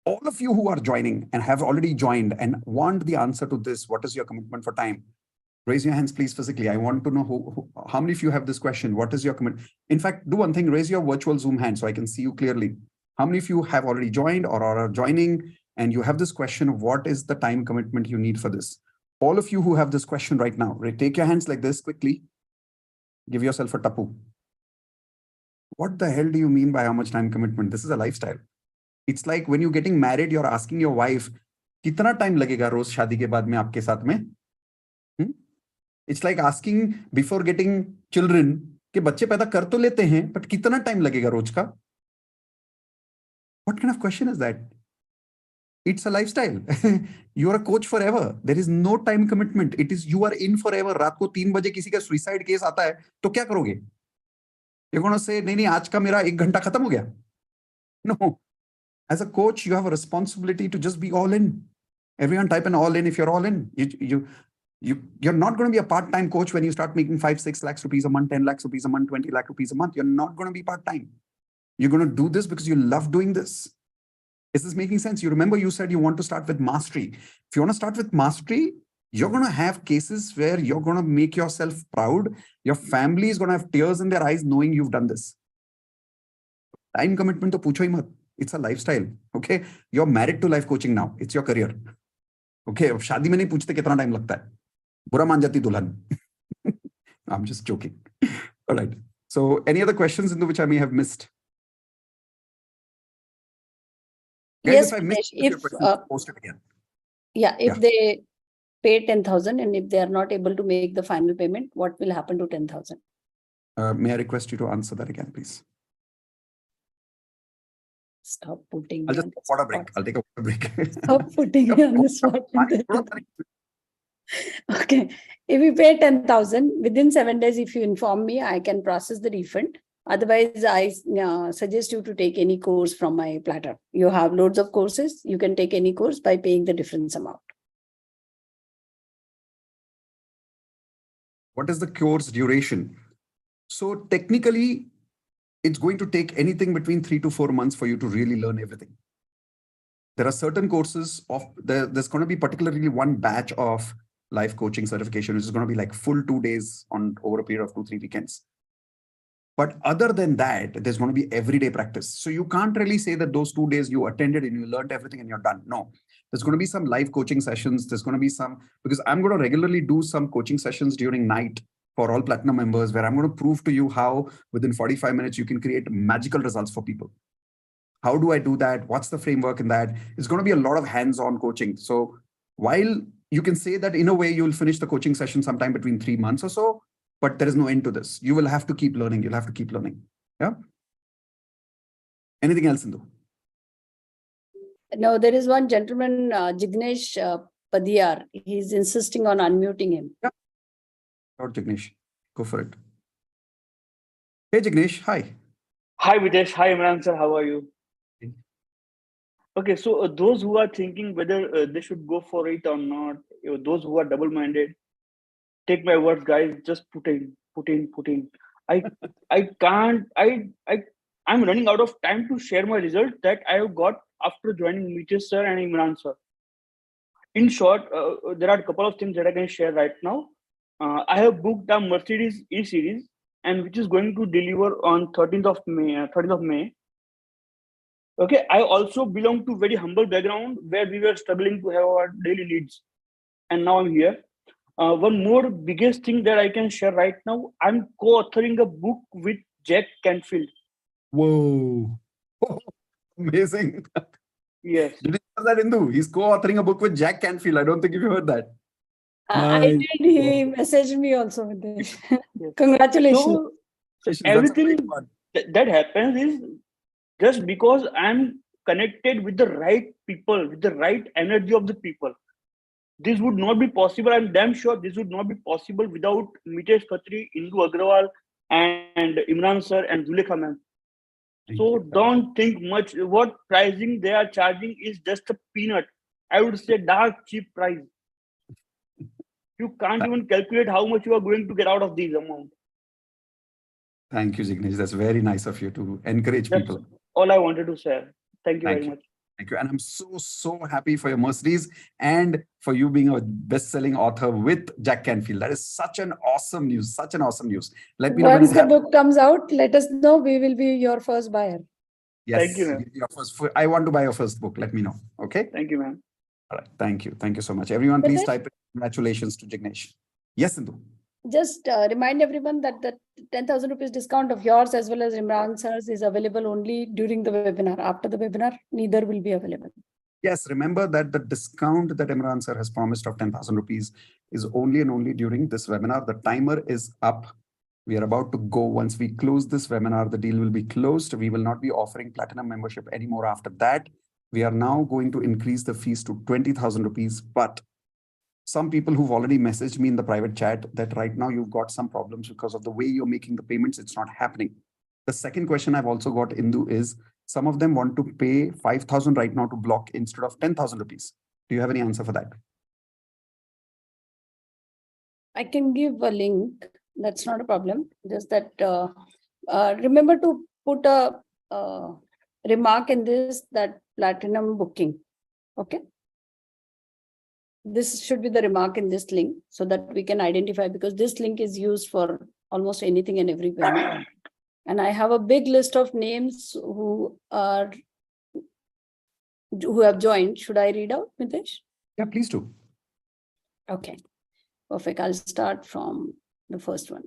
All of you who are joining and have already joined and want the answer to this, what is your commitment for time? Raise your hands, please, physically. I want to know how many of you have this question. What is your commitment? In fact, do one thing, raise your virtual Zoom hand so I can see you clearly. How many of you have already joined or are joining and you have this question of what is the time commitment you need for this? All of you who have this question right now, take your hands like this quickly. Give yourself a tapu. What the hell do you mean by how much time commitment? This is a lifestyle. It's like when you're getting married, you're asking your wife, kitna time lagega roz shadi ke baad mein aapke saath mein? It's like asking before getting children, कि बच्चे पैदा कर तो लेते हैं, but कितना time लगेगा रोज का? What kind of question is that? It's a lifestyle. You are a coach forever. There is no time commitment. It is you are in forever. रात को 3 बजे किसी का suicide case आता है, तो क्या करोगे? You're going to say, नहीं, आज का मेरा 1 घंटा खत्म हो गया. No. As a coach, you have a responsibility to just be all in. Everyone type an all in if you're all in. You're not going to be a part-time coach when you start making 5-6 lakhs rupees a month, 10 lakhs rupees a month, 20 lakh rupees a month. You're not going to be part-time. You're going to do this because you love doing this. Is this making sense? You remember you said you want to start with mastery. If you want to start with mastery, you're going to have cases where you're going to make yourself proud. Your family is going to have tears in their eyes knowing you've done this. Time commitment to pucho hi mat. It's a lifestyle. Okay. You're married to life coaching now. It's your career. Okay. अब शादी में नहीं पूछते कितना time लगता है. बुरा मान जाती दुल्हन. I'm just joking. All right. So any other questions into which I may have missed? Guys, Yes, if I missed Mitesh, your question, post it again. Yeah, if they pay 10,000 and if they are not able to make the final payment, what will happen to 10,000? May I request you to answer that again, please? Stop putting I'll me just on take the a water spot. break. I'll take a water break. Stop putting me on the spot. Okay. If you pay 10,000 within 7 days, if you inform me, I can process the refund. Otherwise, I suggest you to take any course from my platter. You have loads of courses. You can take any course by paying the difference amount. What is the course duration? So technically, it's going to take anything between 3 to 4 months for you to really learn everything. There are certain courses there's going to be particularly one batch of life coaching certification, which is going to be like full 2 days over a period of 2-3 weekends. But other than that, there's going to be everyday practice. So you can't really say that those 2 days you attended and you learned everything and you're done. No, there's going to be some live coaching sessions. There's going to be because I'm going to regularly do some coaching sessions during night for all Platinum members, where I'm going to prove to you how within 45 minutes you can create magical results for people. How do I do that? What's the framework in that? It's going to be a lot of hands-on coaching. So while you can say that in a way you'll finish the coaching session sometime between 3 months or so, but there is no end to this. You will have to keep learning. You'll have to keep learning. Yeah. Anything else, Sindhu? No, there is one gentleman, Jignesh Padiyar. He's insisting on unmuting him. Yeah. Lord Jignesh, go for it. Hey, Jignesh. Hi. Hi, Videsh. Hi, Imran sir. How are you? Okay, so those who are thinking whether they should go for it or not, those who are double-minded, take my words, guys. Just put in. I can't. I'm running out of time to share my result that I have got after joining Mitesh sir and Imran sir. In short, there are a couple of things that I can share right now. I have booked a Mercedes E-Series and which is going to deliver on 13th of May. Okay, I also belong to very humble background where we were struggling to have our daily needs, and now I'm here. One more biggest thing that I can share right now, I'm co-authoring a book with Jack Canfield. Whoa. Amazing. Yes. Did you hear that, Indu? He's co-authoring a book with Jack Canfield. I don't think you heard that. I My did. He messaged me also with this. Congratulations. So That's a everything great one. that happens is just because I'm connected with the right people, with the right energy of the people. This would not be possible. I'm damn sure this would not be possible without Mitesh Khatri, Indu Agrawal, and Imran sir and Zulekha ma'am. So don't think much. What pricing they are charging is just a peanut. I would say dark cheap price. You can't even calculate how much you are going to get out of these amount. Thank you, Jignesh. That's very nice of you to encourage That's people. all I wanted to say. Thank you Thank very you. much. Thank you. And I'm so happy for your Mercedes and for you being a best-selling author with Jack Canfield. That is such an awesome news. Such an awesome news. Let me know when Once it the happens. book comes out, let us know. We will be your first buyer. Yes, Thank you, ma'am. your I want to buy your first book. Let me know. Okay. Thank you, ma'am. All right. Thank you. Thank you so much. Everyone, please Mitesh? type in congratulations to Jignesh. Yes, Indu. Just remind everyone that the 10,000 rupees discount of yours as well as Imran sir's is available only during the webinar. After the webinar, neither will be available. Yes, remember that the discount that Imran sir has promised of 10,000 rupees is only and only during this webinar. The timer is up. We are about to go. Once we close this webinar, the deal will be closed. We will not be offering platinum membership anymore after that. We are now going to increase the fees to 20,000 rupees. But some people who've already messaged me in the private chat that right now you've got some problems because of the way you're making the payments. It's not happening. The second question I've also got, Indu, is some of them want to pay 5,000 right now to block instead of 10,000 rupees. Do you have any answer for that? I can give a link. That's not a problem. Just that remember to put a remark in this that platinum booking. Okay. This should be the remark in this link so that we can identify, because this link is used for almost anything and everywhere. And I have a big list of names who have joined. Should I read out, Mitesh? Yeah, please do. Okay, perfect. I'll start from the first one.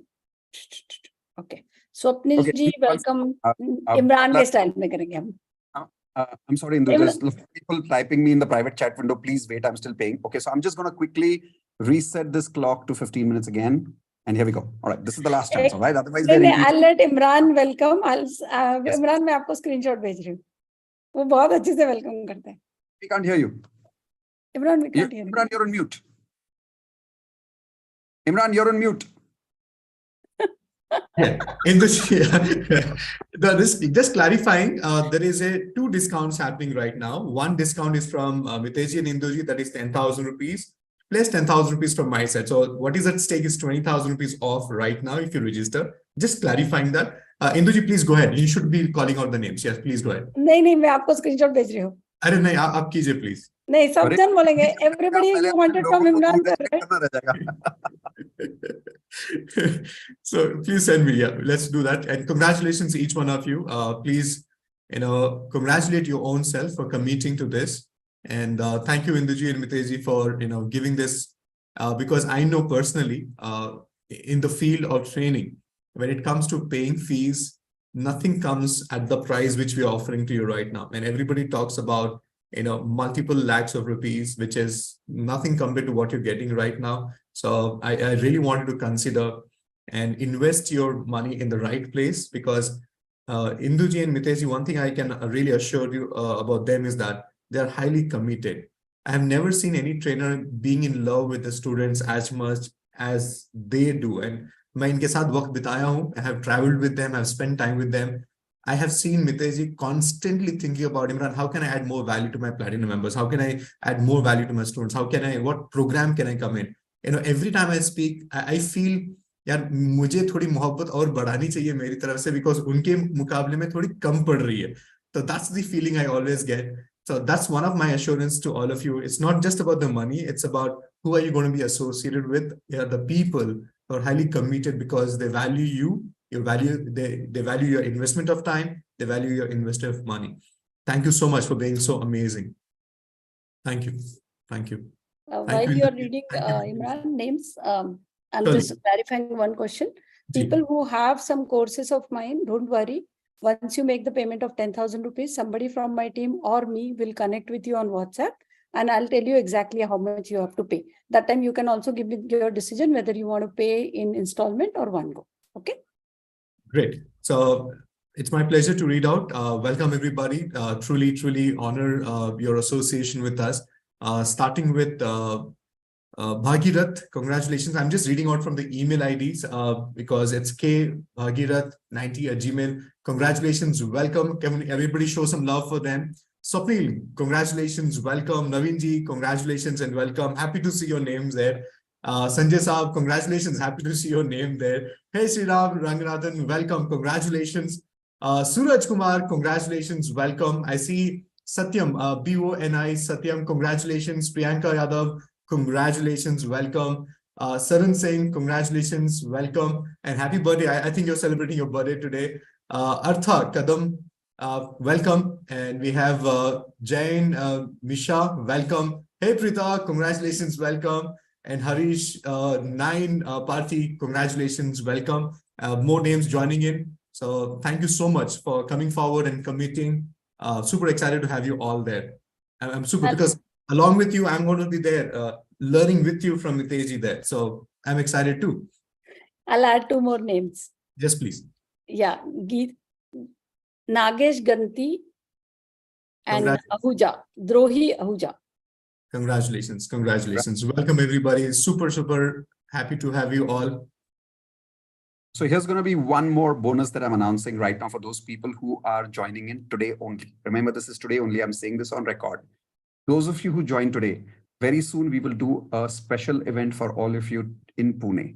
Okay. Swapnil Okay, ji, once- welcome. uh, Imran that- के style में करेंगे हम. I'm sorry, Indu, there's people typing me in the private chat window. Please wait, I'm still paying. Okay, so I'm just going to quickly reset this clock to 15 minutes again. And here we go. All right, this is the last chance, all right? Otherwise, नहीं, they're नहीं, I'll let Imran welcome. Yes. Imran मैं आपको screenshot भेज रही हूँ. वो बहुत अच्छे से welcome करते हैं. We can't hear you. Imran, we can't hear you. Imran, you're on mute. Imran, you're on mute. Yeah. In just clarifying, there is two discounts happening right now. One discount is from Mitesh and Induji, that is 10,000 rupees plus 10,000 rupees from my side. So what is at stake is 20,000 rupees off right now if you register. Just clarifying that. Induji, please go ahead. You should be calling out the names. Yes, please go ahead. नहीं नहीं मैं आपको screenshot भेज रही हूँ. अरे नहीं, आप कीजिए please. नहीं सब अरे, जन बोलेंगे. Everybody पहले you wanted लोगों from को Imran पूरा sir, check right? करना रह जाएगा. So please send me. Yeah, let's do that. And congratulations to each one of you. Please, congratulate your own self for committing to this. And thank you, Induji and Miteji, for giving this. Because I know personally, in the field of training, when it comes to paying fees, nothing comes at the price which we are offering to you right now. And everybody talks about multiple lakhs of rupees, which is nothing compared to what you're getting right now. So I really wanted to consider and invest your money in the right place, because Induji and Miteji, one thing I can really assure you about them is that they're highly committed. I have never seen any trainer being in love with the students as much as they do. And मैं इनके साथ वक्त बिताया हूँ. I have traveled with them. I've spent time with them. I have seen Miteji constantly thinking about, Imran, how can I add more value to my platinum members? How can I add more value to my students? What program can I come in? Every time I speak, I feel, यार मुझे थोड़ी मोहब्बत और बढ़ानी चाहिए मेरी तरफ से, because उनके मुकाबले में थोड़ी कम पड़ रही है. So that's the feeling I always get. So that's one of my assurance to all of you. It's not just about the money. It's about who are you going to be associated with. Yeah, the people who are highly committed because they value you They value your investment of time. They value your investment of money. Thank you so much for being so amazing. Thank you. Thank you. Thank While you. you are reading, Thank you. Imran, names, I'm Sorry. just clarifying one question. Ji. People who have some courses of mine, don't worry. Once you make the payment of 10,000 rupees, somebody from my team or me will connect with you on WhatsApp, and I'll tell you exactly how much you have to pay. That time you can also give me your decision whether you want to pay in installment or one go. Okay. Great. So it's my pleasure to read out. Welcome, everybody. Truly honor your association with us. Starting with Bhagirath, congratulations. I'm just reading out from the email IDs because it's kbhagirath90@gmail. Congratulations, welcome. Can everybody show some love for them? Swapnil, congratulations, welcome. Naveenji, congratulations and welcome. Happy to see your names there. Sanjay Saab, congratulations. Happy to see your name there. Hey, Sriram Ranganathan, welcome. Congratulations. Suraj Kumar, congratulations. Welcome. I see Satyam, BONI, Satyam, congratulations. Priyanka Yadav, congratulations. Welcome. Saran Singh, congratulations. Welcome. And happy birthday. I think you're celebrating your birthday today. Artha Kadam, welcome. And we have Jain, Misha, welcome. Hey, Prita, congratulations. Welcome. And Harish, 9, Parthi, congratulations, welcome. More names joining in. So thank you so much for coming forward and committing. Super excited to have you all there. I'm super, because along with you, I'm going to be there, learning with you from Miteji there. So I'm excited too. I'll add 2 more names. Yes, please. Yeah, Nagesh Ganti and Ahuja, Drohi Ahuja. Congratulations. Congratulations. Welcome, everybody. Super happy to have you all. So here's going to be one more bonus that I'm announcing right now for those people who are joining in today only. Remember, this is today only. I'm saying this on record. Those of you who joined today, very soon we will do a special event for all of you in Pune.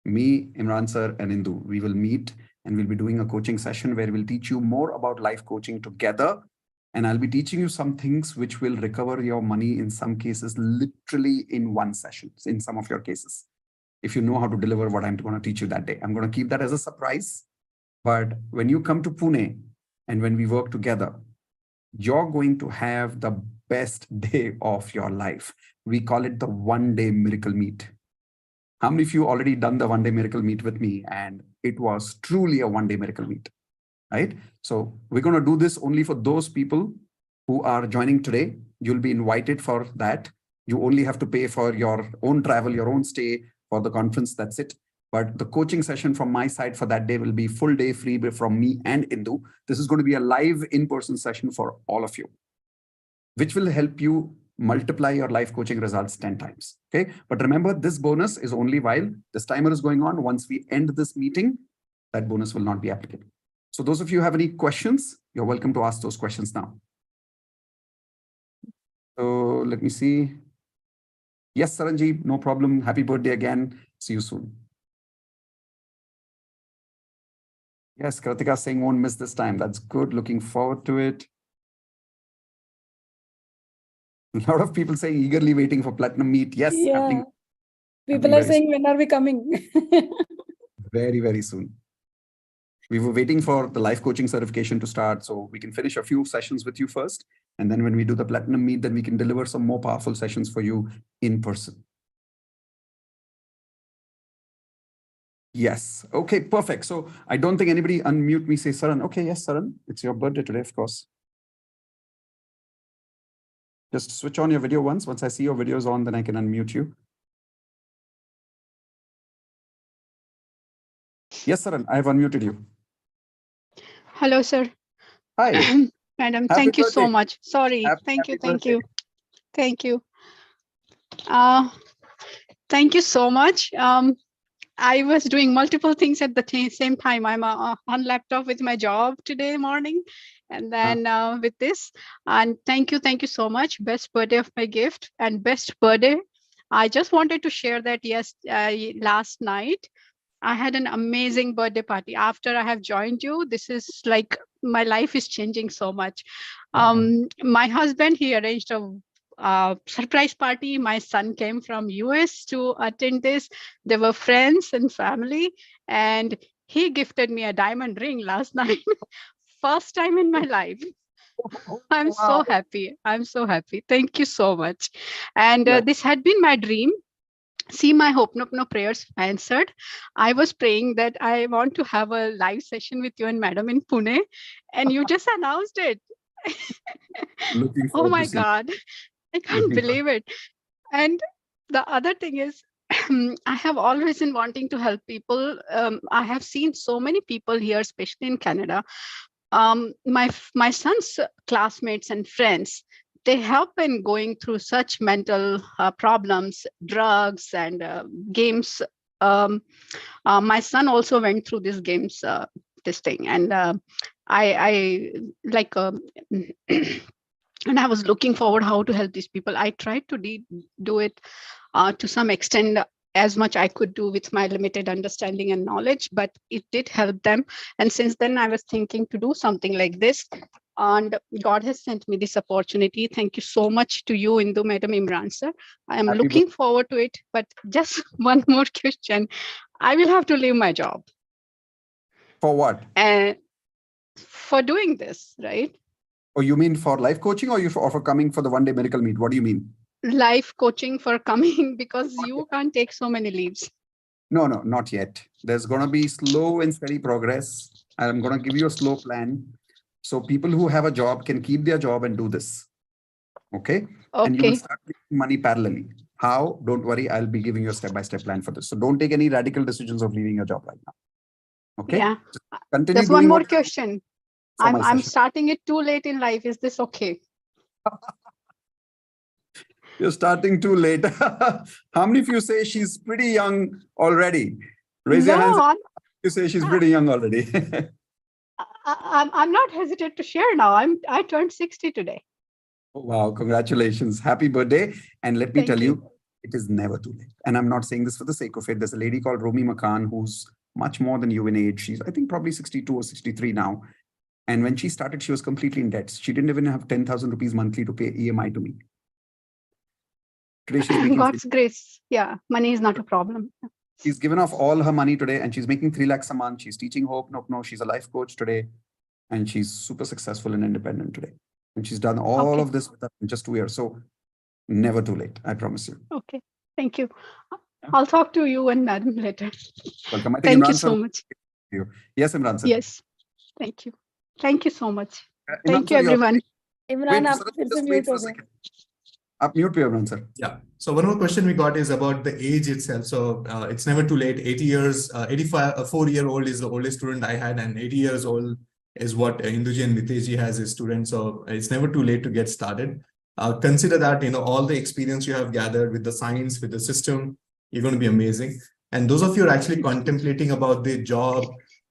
Me, Imran sir, and Indu, we will meet and we'll be doing a coaching session where we'll teach you more about life coaching together. And I'll be teaching you some things which will recover your money in some cases, literally in one session, in some of your cases. If you know how to deliver what I'm going to teach you that day, I'm going to keep that as a surprise. But when you come to Pune and when we work together, you're going to have the best day of your life. We call it the one-day miracle meet. How many of you already done the one-day miracle meet with me? And it was truly a one-day miracle meet. Right? So we're going to do this only for those people who are joining today. You'll be invited for that. You only have to pay for your own travel, your own stay for the conference. That's it. But the coaching session from my side for that day will be full day free from me and Indu. This is going to be a live in-person session for all of you, which will help you multiply your life coaching results 10 times. Okay. But remember, this bonus is only while this timer is going on. Once we end this meeting, that bonus will not be applicable. So those of you who have any questions, you're welcome to ask those questions now. So let me see. Yes, Saranji, no problem. Happy birthday again. See you soon. Yes, Kritika saying won't miss this time. That's good. Looking forward to it. A lot of people saying eagerly waiting for Platinum Meet. Yes, Yeah. People are saying, when are we coming? Very, very soon. We were waiting for the life coaching certification to start so we can finish a few sessions with you first. And then when we do the Platinum Meet, then we can deliver some more powerful sessions for you in person. Yes. Okay, perfect. So I don't think anybody unmute me, say Saran. Okay, yes, Saran. It's your birthday today, of course. Just switch on your video once. Once I see your videos on, then I can unmute you. Yes, Saran, I have unmuted you. Hello, sir. Hi. Madam, Happy thank you so birthday. much. Sorry. Thank you. Thank you. Thank you. Thank you so much. I was doing multiple things at the same time. I'm on laptop with my job today morning, and then with this. And thank you so much. Best birthday of my gift and best birthday. I just wanted to share that last night I had an amazing birthday party. After I have joined you, this is like my life is changing so much. My husband, he arranged a surprise party. My son came from US to attend this. There were friends and family, and he gifted me a diamond ring last night. First time in my life. I'm so happy. I'm so happy. Thank you so much. And Yeah. this had been my dream. See, my Ho'oponopono prayers answered. I was praying that I want to have a live session with you and Madam in Pune, and you just announced it. Looking Oh forward my to seeing. God, I can't Looking believe it. And the other thing is, I have always been wanting to help people. I have seen so many people here, especially in Canada. My son's classmates and friends, they have been going through such mental problems, drugs and games. My son also went through these games, this thing, and I like. And I was looking forward how to help these people. I tried to do it to some extent, as much I could do with my limited understanding and knowledge, but it did help them. And since then, I was thinking to do something like this. And God has sent me this opportunity. Thank you so much to you, Indu, Madam, Imran sir. I am Happy looking forward to it. But just one more question. I will have to leave my job For what? for doing this, right? Oh, you mean for life coaching, or for coming for the one day miracle meet? What do you mean? Life coaching for coming, because you can't take so many leaves. No, not yet. There's going to be slow and steady progress. I'm going to give you a slow plan. So people who have a job can keep their job and do this. Okay. And you will Okay. start making money parallelly. How? Don't worry. I'll be giving you a step-by-step plan for this. So don't take any radical decisions of leaving your job right now. Okay. Yeah. Just continue There's one doing more what question. for my I'm session. starting it too late in life. Is this okay? You're starting too late. How many of you say she's pretty young already? Raise your hands No, if you say she's pretty young already. I'm not hesitant to share now. I turned 60 today. Wow, congratulations. Happy birthday. And let me Thank tell you. you, it is never too late. And I'm not saying this for the sake of it. There's a lady called Romi Makan who's much more than you in age. She's, I think, probably 62 or 63 now. And when she started, she was completely in debt. She didn't even have 10,000 rupees monthly to pay EMI to me. Today she's making, God's grace. Yeah, money is not a problem. she's given off all her money today and she's making 3 lakhs a month. She's teaching Ho'oponopono. She's a life coach today. And she's super successful and independent today. And she's done all Okay. of this with us in just 2 years. So never too late. I promise you. Okay. Thank you. I'll talk to you and Madam later. Welcome. I think Thank you Imran sir so will much. talk to you. Yes, Imran sir. Yes. Thank you. Thank you so much. Imran Thank you, sir, you're- everyone. Imran Wait, आप sir, फिर से just mute wait for हो a गए second. Up mute, Imran sir. Yeah. So one more question we got is about the age itself. So it's never too late. 80 years, 85, a 4-year-old is the oldest student I had, and 80 years old is what Induji and Miteji has as students. So it's never too late to get started. Consider that, all the experience you have gathered with the science, with the system, you're going to be amazing. And those of you who are actually contemplating about the job,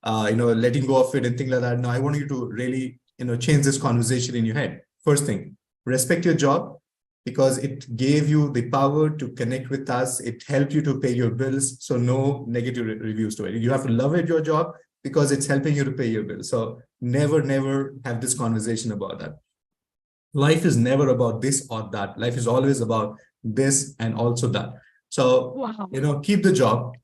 letting go of it and things like that. Now, I want you to really, change this conversation in your head. First thing, respect your job, because it gave you the power to connect with us. It helped you to pay your bills. So no negative reviews to it. You have to love it, your job, because it's helping you to pay your bills. So never have this conversation about that. Life is never about this or that. Life is always about this and also that. So, Wow. keep the job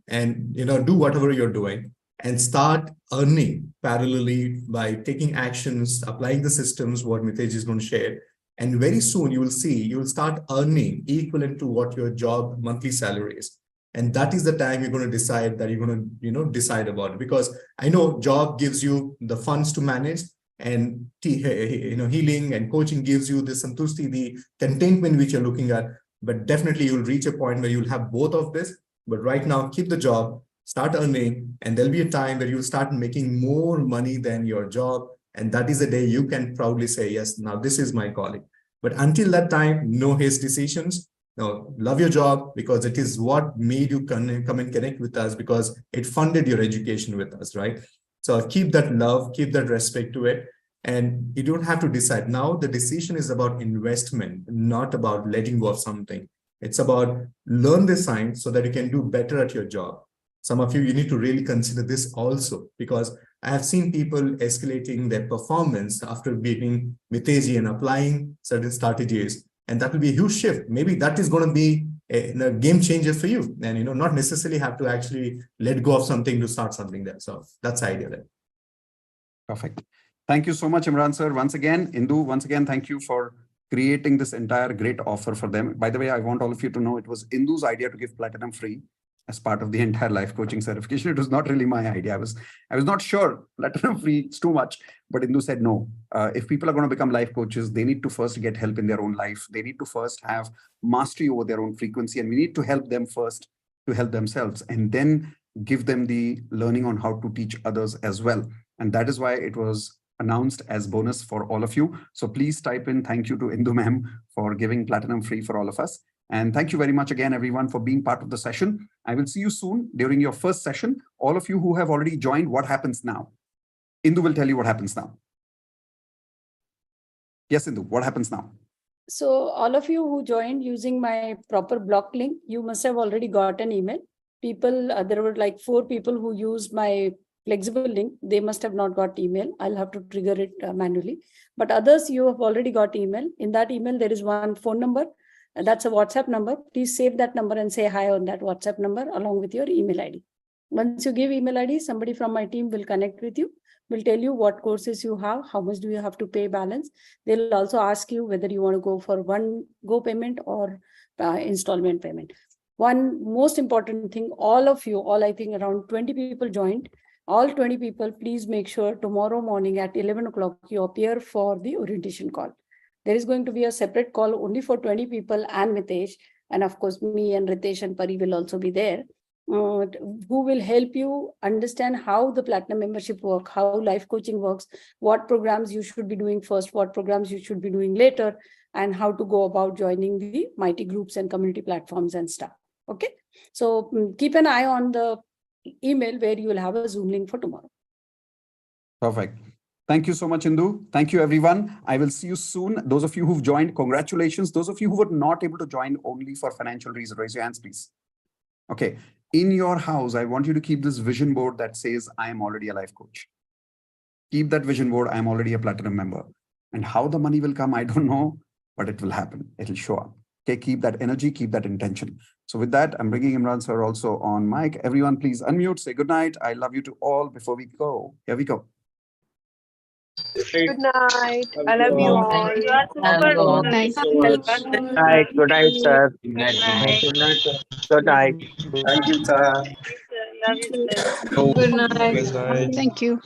and, do whatever you're doing and start earning parallelly by taking actions, applying the systems, what Mitesh is going to share. And very soon you will start earning equivalent to what your job monthly salary is. And that is the time you're going to decide that you're going to, decide about it. Because I know job gives you the funds to manage, and healing and coaching gives you the santushti, the contentment which you're looking at. But definitely you'll reach a point where you'll have both of this. But right now, keep the job, start earning, and there'll be a time where you'll start making more money than your job. And that is the day you can proudly say, yes, now this is my calling. But until that time, no haste decisions. No, love your job, because it is what made you come and connect with us, because it funded your education with us, right? So keep that love, keep that respect to it. And you don't have to decide. Now the decision is about investment, not about letting go of something. It's about learn the science so that you can do better at your job. Some of you need to really consider this also, because I have seen people escalating their performance after beating Miteji and applying certain strategies. And that will be a huge shift. Maybe that is going to be a game changer for you. And, not necessarily have to actually let go of something to start something there. So that's the idea there. Perfect. Thank you so much, Imran sir. Once again, Indu, once again, thank you for creating this entire great offer for them. By the way, I want all of you to know it was Indu's idea to give platinum free as part of the entire life coaching certification. It was not really my idea. I was not sure platinum free is too much, but Indu said no. If people are going to become life coaches, they need to first get help in their own life. They need to first have mastery over their own frequency, and we need to help them first to help themselves, and then give them the learning on how to teach others as well. And that is why it was announced as bonus for all of you. So please type in thank you to Indu ma'am for giving platinum free for all of us. And thank you very much again, everyone, for being part of the session. I will see you soon during your first session. All of you who have already joined, what happens now? Indu will tell you what happens now. Yes, Indu, what happens now? So all of you who joined using my proper block link, you must have already got an email. People, there were like 4 people who used my flexible link. They must have not got email. I'll have to trigger it manually. But others, you have already got email. In that email, there is one phone number. And that's a WhatsApp number. Please save that number and say hi on that WhatsApp number along with your email ID. Once you give email ID, somebody from my team will connect with you, will tell you what courses you have, how much do you have to pay balance. They'll also ask you whether you want to go for one go payment or installment payment. One most important thing, all of you, I think around 20 people joined. All 20 people, please make sure tomorrow morning at 11 o'clock, you appear for the orientation call. There is going to be a separate call only for 20 people and Mitesh. And of course, me and Ritesh and Pari will also be there, who will help you understand how the platinum membership work, how life coaching works, what programs you should be doing first, what programs you should be doing later, and how to go about joining the mighty groups and community platforms and stuff. Okay. So keep an eye on the email where you will have a Zoom link for tomorrow. Perfect. Thank you so much, Indu. Thank you, everyone. I will see you soon. Those of you who've joined, congratulations. Those of you who were not able to join only for financial reasons, raise your hands, please. Okay. In your house, I want you to keep this vision board that says, I am already a life coach. Keep that vision board. I'm already a platinum member. And how the money will come, I don't know, but it will happen. It'll show up. Okay. Keep that energy, keep that intention. So with that, I'm bringing Imran sir also on mic. Everyone, please unmute, say good night. I love you to all before we go. Here we go. Good night. I love you all. You are super Nice. Good night. Good night, sir. Good night. Good night, sir. Good night. Thank you, sir. Love you, sir. Good night. Thank you.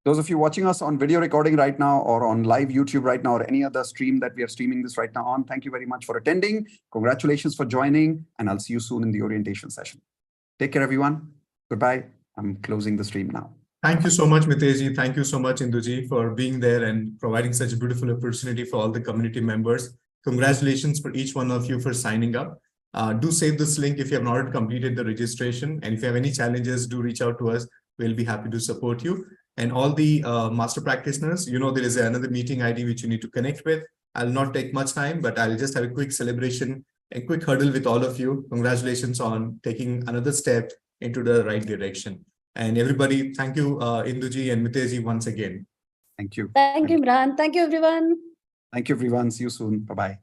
Those of you watching us on video recording right now or on live YouTube right now or any other stream that we are streaming this right now on, thank you very much for attending. Congratulations for joining, and I'll see you soon in the orientation session. Take care, everyone. Goodbye. I'm closing the stream now. Thank you so much, Mitejji. Thank you so much, Induji, for being there and providing such a beautiful opportunity for all the community members. Congratulations for each one of you for signing up. Do save this link if you have not already completed the registration. And if you have any challenges, do reach out to us. We'll be happy to support you. And all the master practitioners, there is another meeting ID which you need to connect with. I'll not take much time, but I'll just have a quick celebration, a quick hurdle with all of you. Congratulations on taking another step into the right direction. And everybody, thank you, Induji and Mitejji once again. Thank you. Thank you, Imran. Thank you, everyone. Thank you, everyone. See you soon. Bye-bye.